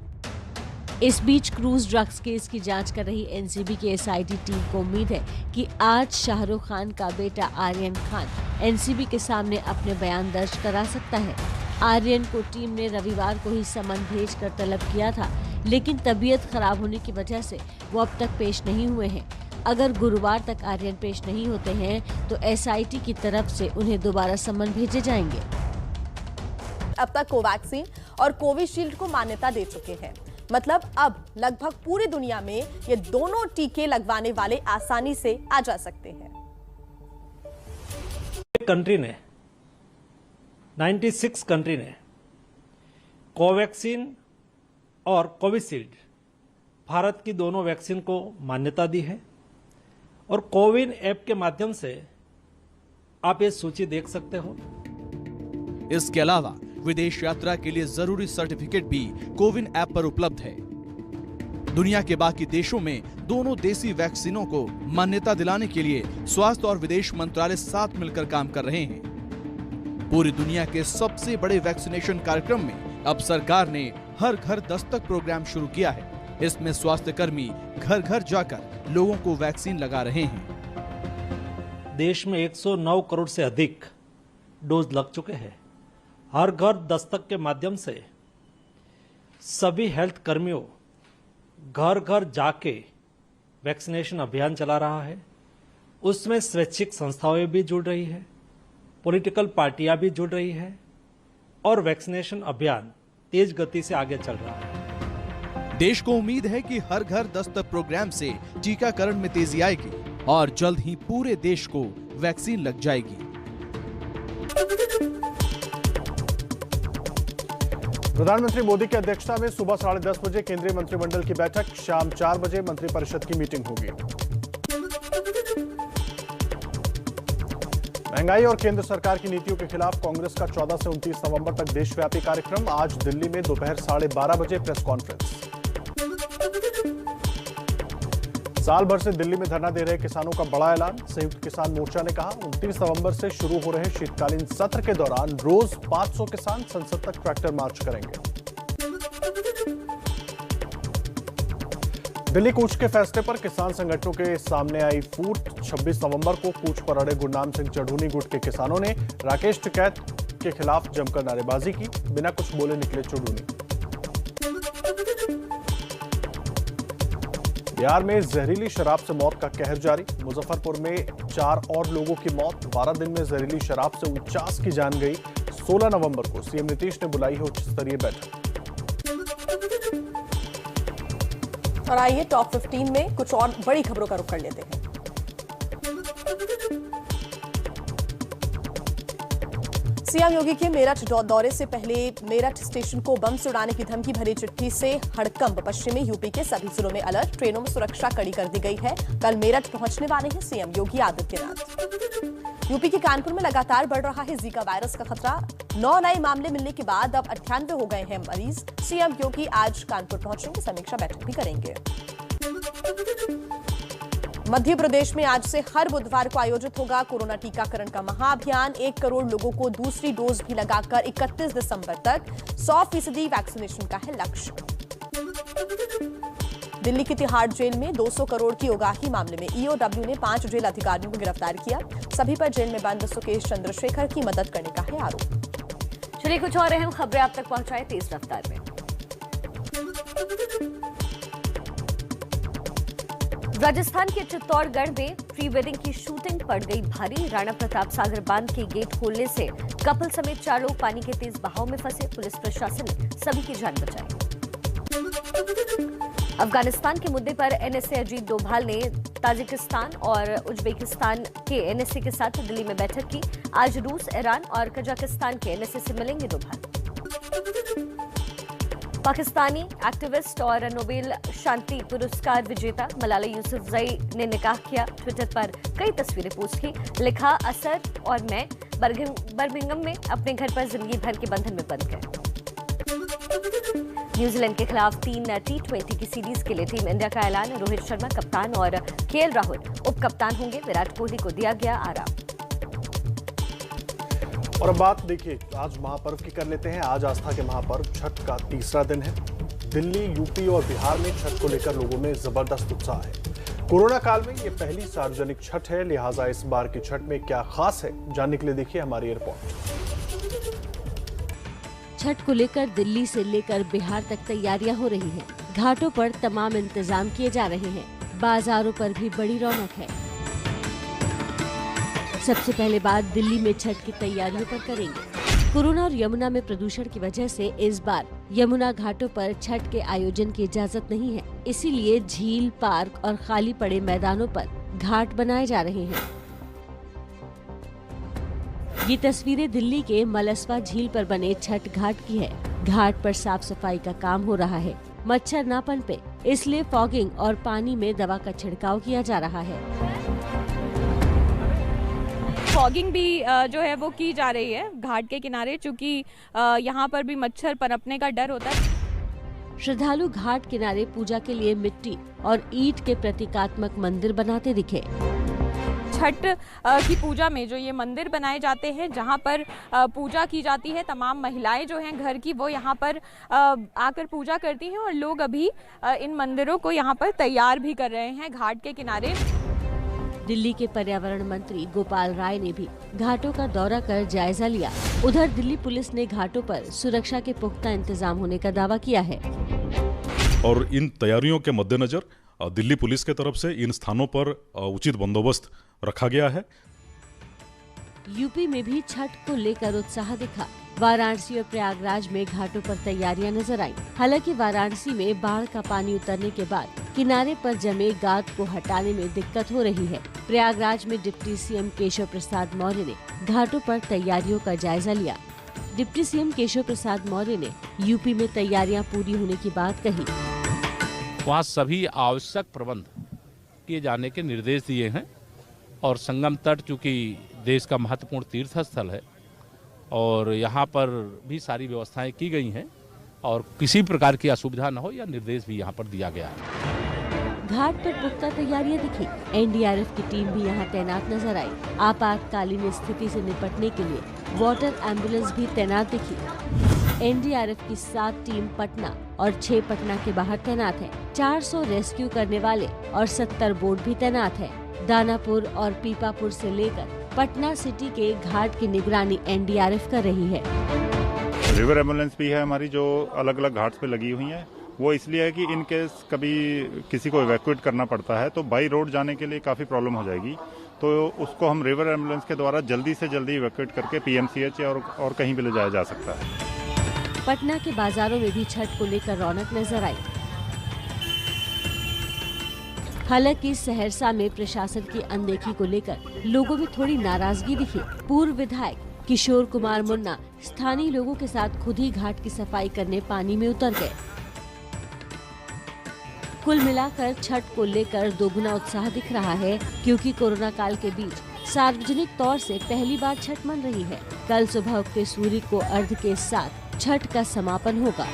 इस बीच क्रूज ड्रग्स केस की जांच कर रही एनसीबी की एसआईटी टीम को उम्मीद है कि आज शाहरुख खान का बेटा आर्यन खान एनसीबी के सामने अपने बयान दर्ज करा सकता है। आर्यन को टीम ने रविवार को ही समन भेजकर तलब किया था, लेकिन तबीयत खराब होने की वजह से वो अब तक पेश नहीं हुए हैं। अगर गुरुवार तक आर्यन पेश नहीं होते हैं तो एसआईटी की तरफ से उन्हें दोबारा समन भेजे जाएंगे। अब तक कोवैक्सीन और कोविशील्ड को मान्यता दे चुके हैं, मतलब अब लगभग पूरी दुनिया में ये दोनों टीके लगवाने वाले आसानी से आ जा सकते हैं। कंट्री ने 96 कंट्री ने कोवैक्सीन और कोविशील्ड भारत की दोनों वैक्सीन को मान्यता दी है और कोविन ऐप के माध्यम से आप ये सूची देख सकते हो। इसके अलावा विदेश यात्रा के लिए जरूरी सर्टिफिकेट भी कोविन ऐप पर उपलब्ध है। दुनिया के बाकी देशों में दोनों देसी वैक्सीनों को मान्यता दिलाने के लिए स्वास्थ्य और विदेश मंत्रालय साथ मिलकर काम कर रहे हैं। पूरी दुनिया के सबसे बड़े वैक्सीनेशन कार्यक्रम में अब सरकार ने हर घर दस्तक प्रोग्राम शुरू किया है। इसमें स्वास्थ्य कर्मी घर घर जाकर लोगों को वैक्सीन लगा रहे हैं। देश में 109 करोड़ से अधिक डोज लग चुके हैं। हर घर दस्तक के माध्यम से सभी हेल्थ कर्मियों घर घर जाके वैक्सीनेशन अभियान चला रहा है। उसमें स्वैच्छिक संस्थाएं भी जुड़ रही है, पॉलिटिकल पार्टियां भी जुड़ रही है और वैक्सीनेशन अभियान तेज गति से आगे चल रहा है। देश को उम्मीद है कि हर घर दस्तक प्रोग्राम से टीकाकरण में तेजी आएगी और जल्द ही पूरे देश को वैक्सीन लग जाएगी। प्रधानमंत्री मोदी की अध्यक्षता में सुबह 10:30 बजे केंद्रीय मंत्रिमंडल की बैठक, शाम 4 बजे मंत्रिपरिषद की मीटिंग होगी। महंगाई और केंद्र सरकार की नीतियों के खिलाफ कांग्रेस का 14 से 29 नवंबर तक देशव्यापी कार्यक्रम। आज दिल्ली में दोपहर 12:30 बजे प्रेस कॉन्फ्रेंस। साल भर से दिल्ली में धरना दे रहे किसानों का बड़ा ऐलान। संयुक्त किसान मोर्चा ने कहा 29 नवंबर से शुरू हो रहे शीतकालीन सत्र के दौरान रोज 500 किसान संसद तक ट्रैक्टर मार्च करेंगे। दिल्ली कूच के फैसले पर किसान संगठनों के सामने आई फूट। 26 नवंबर को कूच पर अड़े गुरनाम सिंह चढ़ूनी गुट के किसानों ने राकेश टिकैत के खिलाफ जमकर नारेबाजी की। बिना कुछ बोले निकले चढ़ूनी। बिहार में जहरीली शराब से मौत का कहर जारी। मुजफ्फरपुर में 4 और लोगों की मौत। 12 दिन में जहरीली शराब से 49 की जान गई। 16 नवंबर को सीएम नीतीश ने बुलाई है उच्च स्तरीय बैठक। और आइए टॉप 15 में कुछ और बड़ी खबरों का रुख कर लेते हैं। सीएम योगी के मेरठ दौरे से पहले मेरठ स्टेशन को बम से उड़ाने की धमकी भरी चिट्ठी से हड़कंप। पश्चिमी यूपी के सभी जिलों में अलर्ट। ट्रेनों में सुरक्षा कड़ी कर दी गई है। कल मेरठ पहुंचने वाले हैं सीएम योगी आदित्यनाथ। यूपी के कानपुर में लगातार बढ़ रहा है जीका वायरस का खतरा। 9 नए मामले मिलने के बाद अब 98 हो गए हैं मरीज। सीएम योगी आज कानपुर पहुंचेंगे, समीक्षा बैठक भी करेंगे। मध्य प्रदेश में आज से हर बुधवार को आयोजित होगा कोरोना टीकाकरण का महाअभियान। 1 करोड़ लोगों को दूसरी डोज भी लगाकर 31 दिसंबर तक 100% वैक्सीनेशन का है लक्ष्य। दिल्ली की तिहाड़ जेल में 200 करोड़ की उगाही मामले में ईओडब्ल्यू ने 5 जेल अधिकारियों को गिरफ्तार किया। सभी पर जेल में बंद सुकेश चंद्रशेखर की मदद करने का है आरोप। चलिए कुछ और अहम खबरें आप तक पहुंचाए तेज रफ्तार में। राजस्थान के चित्तौड़गढ़ में प्री वेडिंग की शूटिंग पड़ गई भारी। राणा प्रताप सागर बांध के गेट खोलने से कपल समेत 4 लोग पानी के तेज बहाव में फंसे। पुलिस प्रशासन ने सभी की जान बचाई। अफगानिस्तान के मुद्दे पर एनएसए अजीत डोभाल ने ताजिकिस्तान और उज्बेकिस्तान के एनएसए के साथ दिल्ली में बैठक की। आज रूस, ईरान और कजाकिस्तान के एनएसए से मिलेंगे डोभाल। पाकिस्तानी एक्टिविस्ट और नोबेल शांति पुरस्कार विजेता मलाला यूसुफजई ने निकाह किया। ट्विटर पर कई तस्वीरें पोस्ट की। लिखा, असर और मैं बर्मिंघम में अपने घर पर जिंदगी भर के बंधन में बंध गए। न्यूजीलैंड के खिलाफ 3 T20 की सीरीज के लिए टीम इंडिया का ऐलान। रोहित शर्मा कप्तान और KL राहुल उप कप्तान होंगे। विराट कोहली को दिया गया आराम। और अब बात देखिए आज महापर्व की कर लेते हैं। आज आस्था के महापर्व छठ का तीसरा दिन है। दिल्ली, यूपी और बिहार में छठ को लेकर लोगों में जबरदस्त उत्साह है। कोरोना काल में ये पहली सार्वजनिक छठ है, लिहाजा इस बार की छठ में क्या खास है, जानने के लिए देखिए हमारी रिपोर्ट। छठ को लेकर दिल्ली से लेकर बिहार तक तैयारियां हो रही हैं। घाटों पर तमाम इंतजाम किए जा रहे हैं। बाजारों पर भी बड़ी रौनक है। सबसे पहले बात दिल्ली में छठ की तैयारियों पर करेंगे। कोरोना और यमुना में प्रदूषण की वजह से इस बार यमुना घाटों पर छठ के आयोजन की इजाजत नहीं है, इसीलिए झील, पार्क और खाली पड़े मैदानों पर घाट बनाए जा रहे हैं। ये तस्वीरें दिल्ली के मलस्वा झील पर बने छठ घाट की है। घाट पर साफ सफाई का काम हो रहा है। मच्छर ना पनपे इसलिए फॉगिंग और पानी में दवा का छिड़काव किया जा रहा है। फॉगिंग भी जो है वो की जा रही है घाट के किनारे, चूंकि यहाँ पर भी मच्छर पनपने का डर होता है। श्रद्धालु घाट किनारे पूजा के लिए मिट्टी और ईंट के प्रतीकात्मक मंदिर बनाते दिखे। छठ की पूजा में जो ये मंदिर बनाए जाते हैं, जहाँ पर पूजा की जाती है, तमाम महिलाएं जो हैं घर की वो यहाँ पर आकर पूजा करती हैं और लोग अभी इन मंदिरों को यहाँ पर तैयार भी कर रहे हैं घाट के किनारे। दिल्ली के पर्यावरण मंत्री गोपाल राय ने भी घाटों का दौरा कर जायजा लिया। उधर दिल्ली पुलिस ने घाटों पर सुरक्षा के पुख्ता इंतजाम होने का दावा किया है। और इन तैयारियों के मद्देनजर दिल्ली पुलिस के तरफ से इन स्थानों पर उचित बंदोबस्त रखा गया है। यूपी में भी छठ को लेकर उत्साह दिखा। वाराणसी और प्रयागराज में घाटों पर तैयारियां नजर आईं। हालांकि वाराणसी में बाढ़ का पानी उतरने के बाद किनारे पर जमे गाद को हटाने में दिक्कत हो रही है। प्रयागराज में डिप्टी सीएम केशव प्रसाद मौर्य ने घाटों पर तैयारियों का जायजा लिया। डिप्टी सीएम केशव प्रसाद मौर्य ने यूपी में तैयारियां पूरी होने की बात कही। वहाँ सभी आवश्यक प्रबंध किए जाने के निर्देश दिए हैं और संगम तट चूँकि देश का महत्वपूर्ण तीर्थ स्थल है और यहाँ पर भी सारी व्यवस्थाएं की गई हैं और किसी प्रकार की असुविधा न हो या निर्देश भी यहाँ पर दिया गया है। घाट पर पुख्ता तैयारियां दिखी। एनडीआरएफ की टीम भी यहाँ तैनात नजर आई। आपातकालीन स्थिति से निपटने के लिए वाटर एम्बुलेंस भी तैनात दिखी। एनडीआरएफ की 7 टीम पटना और 6 पटना के बाहर तैनात है। 400 रेस्क्यू करने वाले और 70 बोट भी तैनात है। दानापुर और पीपापुर से लेकर पटना सिटी के घाट की निगरानी एनडीआरएफ कर रही है। रिवर एम्बुलेंस भी है हमारी जो अलग अलग घाट्स पे लगी हुई है। वो इसलिए है कि इन केस कभी किसी को इवैक्यूएट करना पड़ता है तो बाई रोड जाने के लिए काफी प्रॉब्लम हो जाएगी, तो उसको हम रिवर एम्बुलेंस के द्वारा जल्दी से जल्दी इवैक्यूएट करके पीएमसीएच और कहीं भी ले जाया जा सकता है। पटना के बाजारों में भी छठ को लेकर रौनक नजर आई। हालांकि सहरसा में प्रशासन की अनदेखी को लेकर लोगों में थोड़ी नाराजगी दिखी। पूर्व विधायक किशोर कुमार मुन्ना स्थानीय लोगों के साथ खुद ही घाट की सफाई करने पानी में उतर गए। कुल मिलाकर छठ को लेकर दोगुना उत्साह दिख रहा है, क्योंकि कोरोना काल के बीच सार्वजनिक तौर से पहली बार छठ मन रही है। कल सुबह उगते सूर्य को अर्घ के साथ छठ का समापन होगा।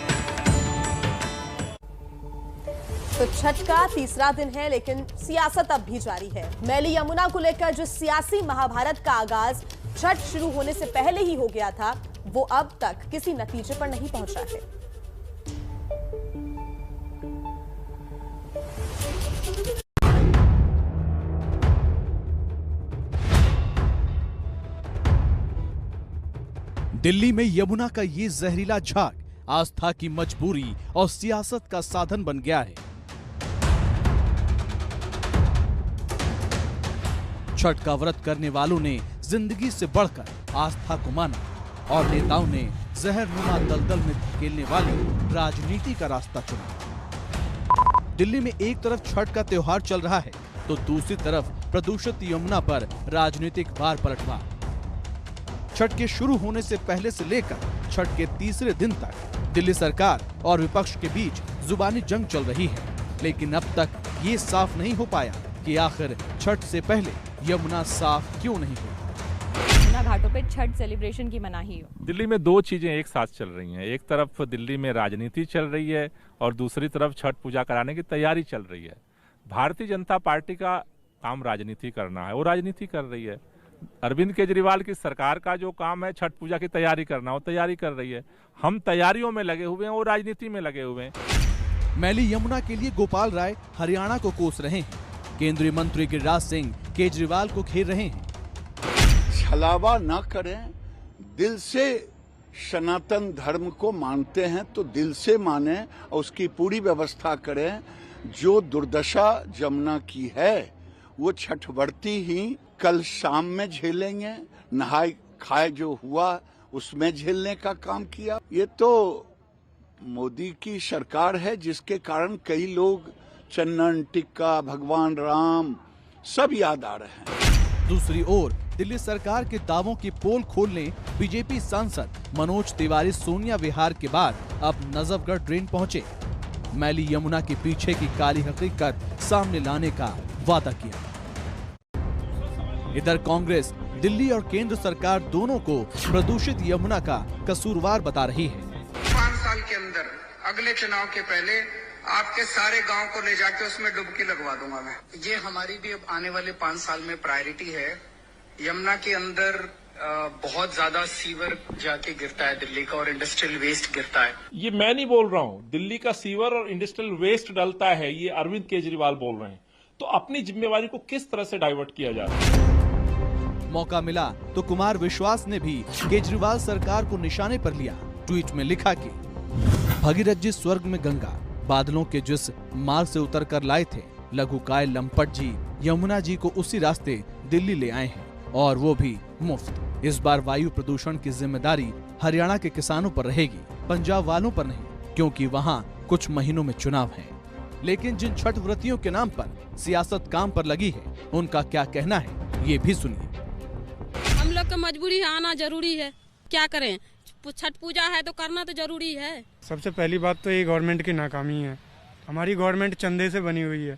तो छठ का तीसरा दिन है, लेकिन सियासत अब भी जारी है। मैली यमुना को लेकर जो सियासी महाभारत का आगाज छठ शुरू होने से पहले ही हो गया था, वो अब तक किसी नतीजे पर नहीं पहुंचा है। दिल्ली में यमुना का ये जहरीला झाग आस्था की मजबूरी और सियासत का साधन बन गया है। छठ का व्रत करने वालों ने जिंदगी से बढ़कर आस्था को माना और नेताओं ने जहरनुमा दलदल में धकेलने वाली राजनीति का रास्ता चुना। दिल्ली में एक तरफ छठ का त्योहार चल रहा है तो दूसरी तरफ प्रदूषित यमुना पर राजनीतिक बार पलटवार। छठ के शुरू होने से पहले से लेकर छठ के तीसरे दिन तक दिल्ली सरकार और विपक्ष के बीच जुबानी जंग चल रही है, लेकिन अब तक ये साफ नहीं हो पाया कि आखिर छठ से पहले यमुना साफ क्यों नहीं हुई। यमुना घाटों पे छठ सेलिब्रेशन की मनाही हो। दिल्ली में दो चीजें एक साथ चल रही हैं। एक तरफ दिल्ली में राजनीति चल रही है और दूसरी तरफ छठ पूजा कराने की तैयारी चल रही है। भारतीय जनता पार्टी का काम राजनीति करना है, वो राजनीति कर रही है। अरविंद केजरीवाल की सरकार का जो काम है छठ पूजा की तैयारी करना, वो तैयारी कर रही है। हम तैयारियों में लगे हुए हैं, वो राजनीति में लगे हुए हैं। मैली यमुना के लिए गोपाल राय हरियाणा को कोस रहे हैं। केंद्रीय मंत्री गिरिराज सिंह केजरीवाल को घेर रहे हैं। छलावा न करें, दिल से सनातन धर्म को मानते हैं तो दिल से माने और उसकी पूरी व्यवस्था करें। जो दुर्दशा जमुना की है वो छठवर्ती ही कल शाम में झेलेंगे। नहाय खाए जो हुआ उसमें झेलने का काम किया। ये तो मोदी की सरकार है जिसके कारण कई लोग चन्नन टिक्का, भगवान राम सब याद आ रहे हैं। दूसरी ओर दिल्ली सरकार के दावों की पोल खोलने बीजेपी सांसद मनोज तिवारी सोनिया विहार के बाद अब नजफगढ़ ड्रेन पहुंचे। मैली यमुना के पीछे की काली हकीकत सामने लाने का वादा किया। इधर कांग्रेस दिल्ली और केंद्र सरकार दोनों को प्रदूषित यमुना का कसूरवार बता रही है। 5 साल के अंदर अगले चुनाव के पहले आपके सारे गांव को ले जाके उसमें डुबकी लगवा दूंगा मैं। ये हमारी भी अब आने वाले 5 साल में प्रायोरिटी है। यमुना के अंदर बहुत ज्यादा सीवर जाके गिरता है दिल्ली का और इंडस्ट्रियल वेस्ट गिरता है। ये मैं नहीं बोल रहा हूँ, दिल्ली का सीवर और इंडस्ट्रियल वेस्ट डलता है, ये अरविंद केजरीवाल बोल रहे हैं। तो अपनी जिम्मेवारी को किस तरह से डाइवर्ट किया जा रहा है। मौका मिला तो कुमार विश्वास ने भी केजरीवाल सरकार को निशाने पर लिया। ट्वीट में लिखा कि भगीरथ जी स्वर्ग में गंगा बादलों के जिस मार्ग से उतर कर लाए थे, लघुकाय लंपट जी यमुना जी को उसी रास्ते दिल्ली ले आए हैं और वो भी मुफ्त। इस बार वायु प्रदूषण की जिम्मेदारी हरियाणा के किसानों पर रहेगी, पंजाब वालों पर नहीं, क्योंकि वहाँ कुछ महीनों में चुनाव है। लेकिन जिन छठ व्रतियों के नाम पर सियासत काम पर लगी है, उनका क्या कहना है ये भी सुनिए। हम लोग का मजबूरी है, आना जरूरी है, क्या करें, छठ पूजा है तो करना तो जरूरी है। सबसे पहली बात तो ये गवर्नमेंट की नाकामी है। हमारी गवर्नमेंट चंदे से बनी हुई है।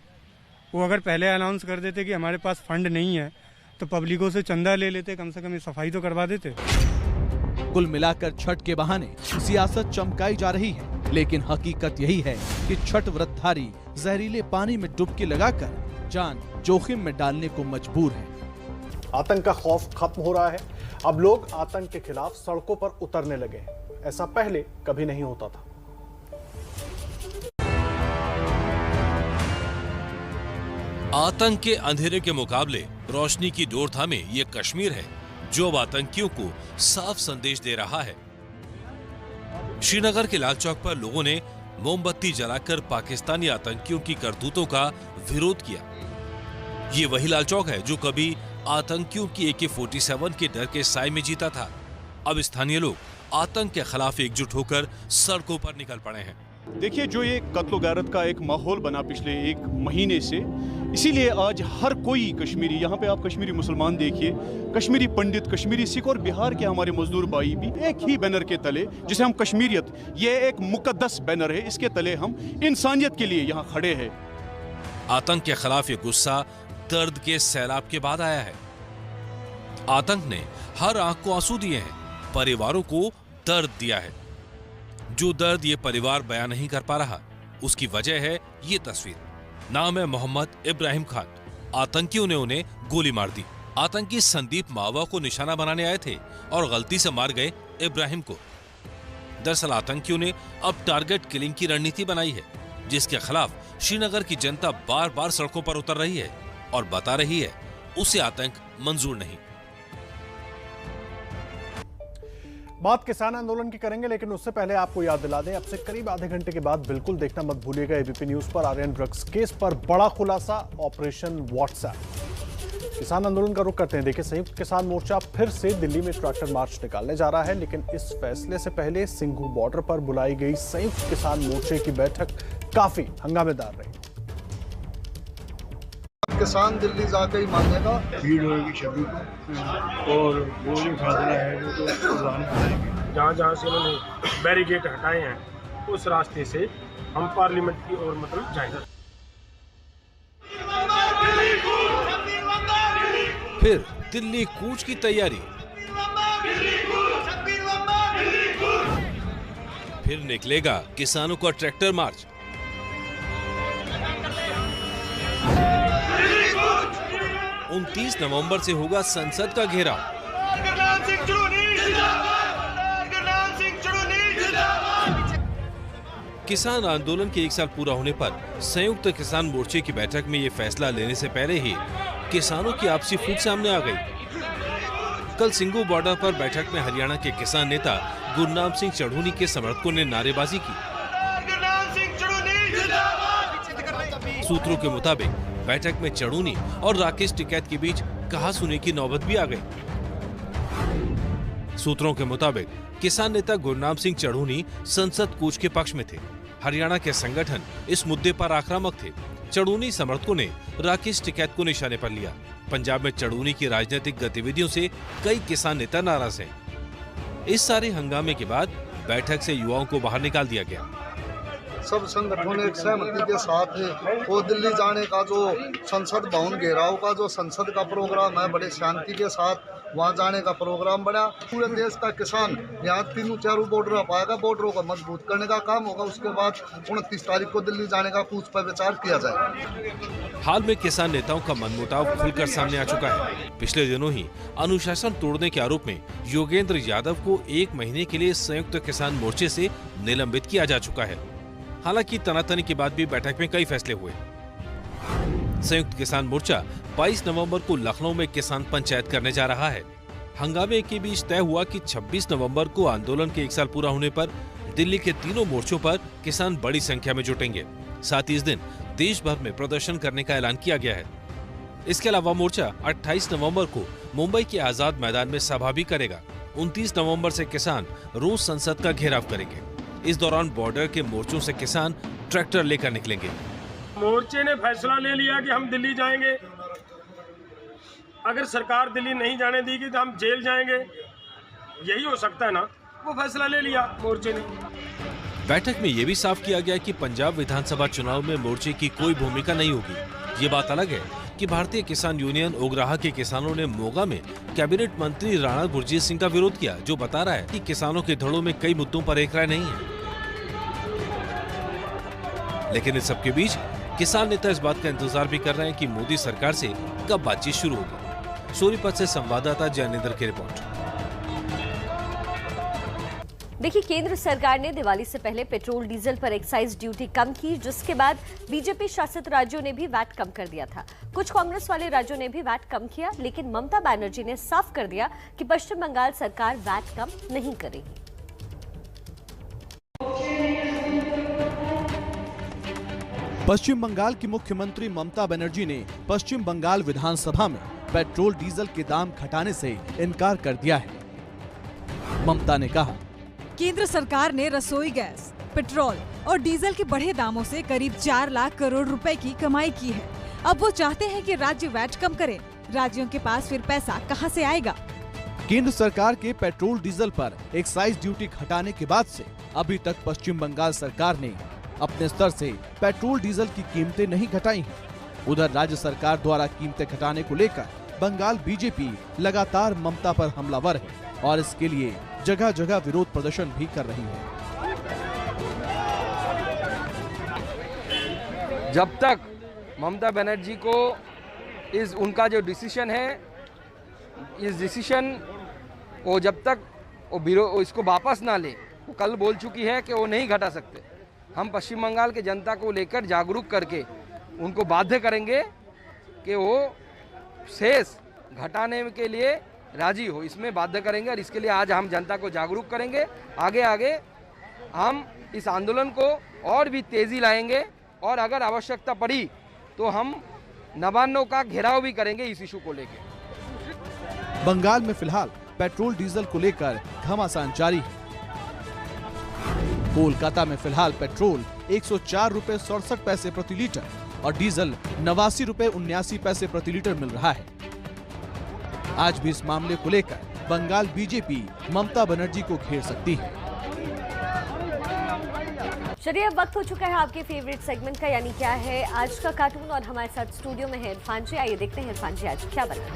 वो अगर पहले अनाउंस कर देते कि हमारे पास फंड नहीं है तो पब्लिकों से चंदा ले लेते, कम से कम सफाई तो करवा देते। कुल मिलाकर छठ के बहाने सियासत चमकाई जा रही है, लेकिन हकीकत यही है कि छठ व्रतधारी जहरीले पानी में डुबकी लगाकर जान जोखिम में डालने को मजबूर है। आतंक का खौफ खत्म हो रहा है। अब लोग आतंक के खिलाफ सड़कों पर उतरने लगे हैं। ऐसा पहले कभी नहीं होता था। आतंक के अंधेरे के मुकाबले रोशनी की डोर थामे ये कश्मीर है जो अब आतंकियों को साफ संदेश दे रहा है। श्रीनगर के लाल चौक पर लोगों ने मोमबत्ती जलाकर पाकिस्तानी आतंकियों की करतूतों का विरोध किया। ये वही लाल चौक है जो कभी आतंकियों की AK-47 के डर के साए में जीता था। अब स्थानीय लोग आतंक के खिलाफ एकजुट होकर सड़कों पर निकल पड़े हैं। देखिए, जो ये कत्ल गारत का एक माहौल बना पिछले 1 महीने से, इसीलिए आज हर कोई कश्मीरी, यहाँ पे आप कश्मीरी मुसलमान देखिए, कश्मीरी पंडित, कश्मीरी सिख और बिहार के हमारे मजदूर भाई भी एक ही बैनर के तले, जिसे हम कश्मीरियत, ये एक मुकद्दस बैनर है, इसके तले हम इंसानियत के लिए यहाँ खड़े हैं। आतंक के खिलाफ ये गुस्सा दर्द के सैलाब के बाद आया है। आतंक ने हर आंख को आंसू दिए हैं, परिवारों को दर्द दिया है। जो दर्द ये परिवार बयान नहीं कर पा रहा, उसकी वजह है ये तस्वीर। नाम है मोहम्मद इब्राहिम खान। आतंकियों ने उन्हें गोली मार दी। आतंकी संदीप मावा को निशाना बनाने आए थे और गलती से मार गए इब्राहिम को। दरअसल आतंकियों ने अब टारगेट किलिंग की रणनीति बनाई है, जिसके खिलाफ श्रीनगर की जनता बार बार सड़कों पर उतर रही है और बता रही है उसे आतंक मंजूर नहीं। बात किसान आंदोलन की करेंगे, लेकिन उससे पहले आपको याद दिला दें, अब से करीब आधे घंटे के बाद बिल्कुल देखना मत भूलिएगा एबीपी न्यूज पर आर्यन ड्रग्स केस पर बड़ा खुलासा, ऑपरेशन व्हाट्सएप। किसान आंदोलन का रुख करते हैं। देखिए, संयुक्त किसान मोर्चा फिर से दिल्ली में ट्रैक्टर मार्च निकालने जा रहा है, लेकिन इस फैसले से पहले सिंघू बॉर्डर पर बुलाई गई संयुक्त किसान मोर्चे की बैठक काफी हंगामेदार रही। किसान दिल्ली जाकर ही मानेगा, भीड़ होगी 26 को और वो जो फैसला है वो तो जहाँ जहाँ से उन्होंने बैरिकेड हटाए हैं उस रास्ते से हम पार्लियामेंट की ओर मतलब जाएंगे। फिर दिल्ली कूच की तैयारी, फिर निकलेगा किसानों का ट्रैक्टर मार्च। उनतीस नवंबर से होगा संसद का घेराव। किसान आंदोलन के 1 साल पूरा होने पर संयुक्त किसान मोर्चे की बैठक में ये फैसला लेने से पहले ही किसानों की आपसी फूट सामने आ गई। कल सिंगू बॉर्डर पर बैठक में हरियाणा के किसान नेता गुरनाम सिंह चढ़ूनी के समर्थकों ने नारेबाजी की। सूत्रों के मुताबिक बैठक में चढ़ूनी और राकेश टिकैत के बीच कहा-सुनी की नौबत भी आ गई। सूत्रों के मुताबिक किसान नेता गुरनाम सिंह चढ़ूनी संसद कूच के पक्ष में थे। हरियाणा के संगठन इस मुद्दे पर आक्रामक थे। चढ़ूनी समर्थकों ने राकेश टिकैत को निशाने पर लिया। पंजाब में चढ़ूनी की राजनीतिक गतिविधियों से कई किसान नेता नाराज हैं। इस सारे हंगामे के बाद बैठक से युवाओं को बाहर निकाल दिया गया। सब संगठनों ने एक सहमति के साथ वो दिल्ली जाने का जो संसद भवन घेराव का जो संसद का प्रोग्राम है, बड़े शांति के साथ वहाँ जाने का प्रोग्राम बना। पूरे देश का किसान यहाँ 3-4 बॉर्डर आ पाएगा, बॉर्डरों को मजबूत करने का काम होगा। उसके बाद 29 तारीख को दिल्ली जाने का कूच पर विचार किया जाएगा। हाल में किसान नेताओं का मनमुटाव खुलकर सामने आ चुका है। पिछले दिनों ही अनुशासन तोड़ने के आरोप में योगेंद्र यादव को 1 महीने के लिए संयुक्त किसान मोर्चे से निलंबित किया जा चुका है। हालांकि तनातनी के बाद भी बैठक में कई फैसले हुए। संयुक्त किसान मोर्चा 22 नवंबर को लखनऊ में किसान पंचायत करने जा रहा है। हंगामे के बीच तय हुआ कि 26 नवंबर को आंदोलन के 1 साल पूरा होने पर दिल्ली के तीनों मोर्चों पर किसान बड़ी संख्या में जुटेंगे। साथ ही इस दिन देश भर में प्रदर्शन करने का ऐलान किया गया है। इसके अलावा मोर्चा 28 नवंबर को मुंबई के आजाद मैदान में सभा भी करेगा। 29 नवंबर से किसान रोज संसद का घेराव करेंगे। इस दौरान बॉर्डर के मोर्चों से किसान ट्रैक्टर लेकर निकलेंगे। मोर्चे ने फैसला ले लिया कि हम दिल्ली जाएंगे। अगर सरकार दिल्ली नहीं जाने देगी तो हम जेल जाएंगे, यही हो सकता है ना। वो फैसला ले लिया मोर्चे ने। बैठक में ये भी साफ किया गया कि पंजाब विधानसभा चुनाव में मोर्चे की कोई भूमिका नहीं होगी। ये बात अलग है कि भारतीय किसान यूनियन ओगराहा के किसानों ने मोगा में कैबिनेट मंत्री राणा गुरजीत सिंह का विरोध किया, जो बता रहा है कि किसानों के धड़ों में कई मुद्दों पर एक राय नहीं है। लेकिन इस सबके बीच किसान नेता इस बात का इंतजार भी कर रहे हैं कि मोदी सरकार से कब बातचीत शुरू होगी। सोनीपत से संवाददाता जैनेंद्र की रिपोर्ट। देखिए, केंद्र सरकार ने दिवाली से पहले पेट्रोल डीजल पर एक्साइज ड्यूटी कम की, जिसके बाद बीजेपी शासित राज्यों ने भी वैट कम कर दिया था। कुछ कांग्रेस वाले राज्यों ने भी वैट कम किया, लेकिन ममता बनर्जी ने साफ कर दिया कि पश्चिम बंगाल सरकार वैट कम नहीं करेगी। पश्चिम बंगाल की मुख्यमंत्री ममता बनर्जी ने पश्चिम बंगाल विधानसभा में पेट्रोल डीजल के दाम घटाने से इनकार कर दिया है। ममता ने कहा, केंद्र सरकार ने रसोई गैस, पेट्रोल और डीजल के बढ़े दामों से करीब 4 लाख करोड़ रुपए की कमाई की है। अब वो चाहते हैं कि राज्य वैट कम करें। राज्यों के पास फिर पैसा कहां से आएगा? केंद्र सरकार के पेट्रोल डीजल पर एक्साइज ड्यूटी घटाने के बाद से अभी तक पश्चिम बंगाल सरकार ने अपने स्तर से पेट्रोल डीजल की कीमतें नहीं घटाई हैं। उधर राज्य सरकार द्वारा कीमतें घटाने को लेकर बंगाल बीजेपी लगातार ममता पर हमलावर है और इसके लिए जगह जगह विरोध प्रदर्शन भी कर रही है। जब तक ममता बनर्जी को उनका जो डिसीजन है, इस डिसीजन को जब तक वो इसको वापस ना ले, वो कल बोल चुकी है कि वो नहीं घटा सकते। हम पश्चिम बंगाल के जनता को लेकर जागरूक करके उनको बाध्य करेंगे कि वो शेष घटाने के लिए राजी हो, इसमें बाध्य करेंगे। और इसके लिए आज हम जनता को जागरूक करेंगे। आगे आगे हम इस आंदोलन को और भी तेजी लाएंगे और अगर आवश्यकता पड़ी तो हम नवान्नों का घेराव भी करेंगे इस इशू को लेकर। बंगाल में फिलहाल पेट्रोल डीजल को लेकर घमासान जारी है। कोलकाता में फिलहाल पेट्रोल 104 रुपए 67 पैसे प्रति लीटर और डीजल 89 रुपए 79 पैसे प्रति लीटर मिल रहा है। आज भी इस मामले को लेकर बंगाल बीजेपी ममता बनर्जी को घेर सकती है। चलिए अब वक्त हो चुका है आपके फेवरेट सेगमेंट का, यानी क्या है आज का कार्टून। और हमारे साथ स्टूडियो में है इरफान जी। आइए देखते हैं इरफान जी आज क्या बना है।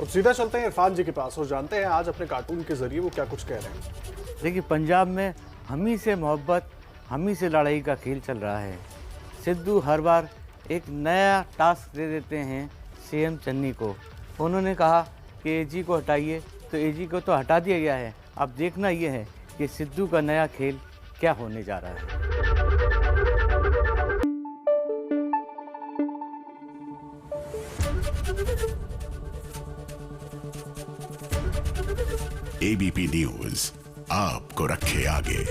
सीधा चलते हैं इरफान जी के पास और जानते हैं आज अपने कार्टून के जरिए वो क्या कुछ कह रहे हैं। देखिए, पंजाब में हम ही से मोहब्बत, हम ही से लड़ाई का खेल चल रहा है। सिद्धू हर बार एक नया टास्क दे देते हैं सीएम चन्नी को। उन्होंने कहा कि एजी को हटाइए, तो एजी को तो हटा दिया गया है। अब देखना ये है कि सिद्धू का नया खेल क्या होने जा रहा है। एबीपी न्यूज आपको रखे आगे।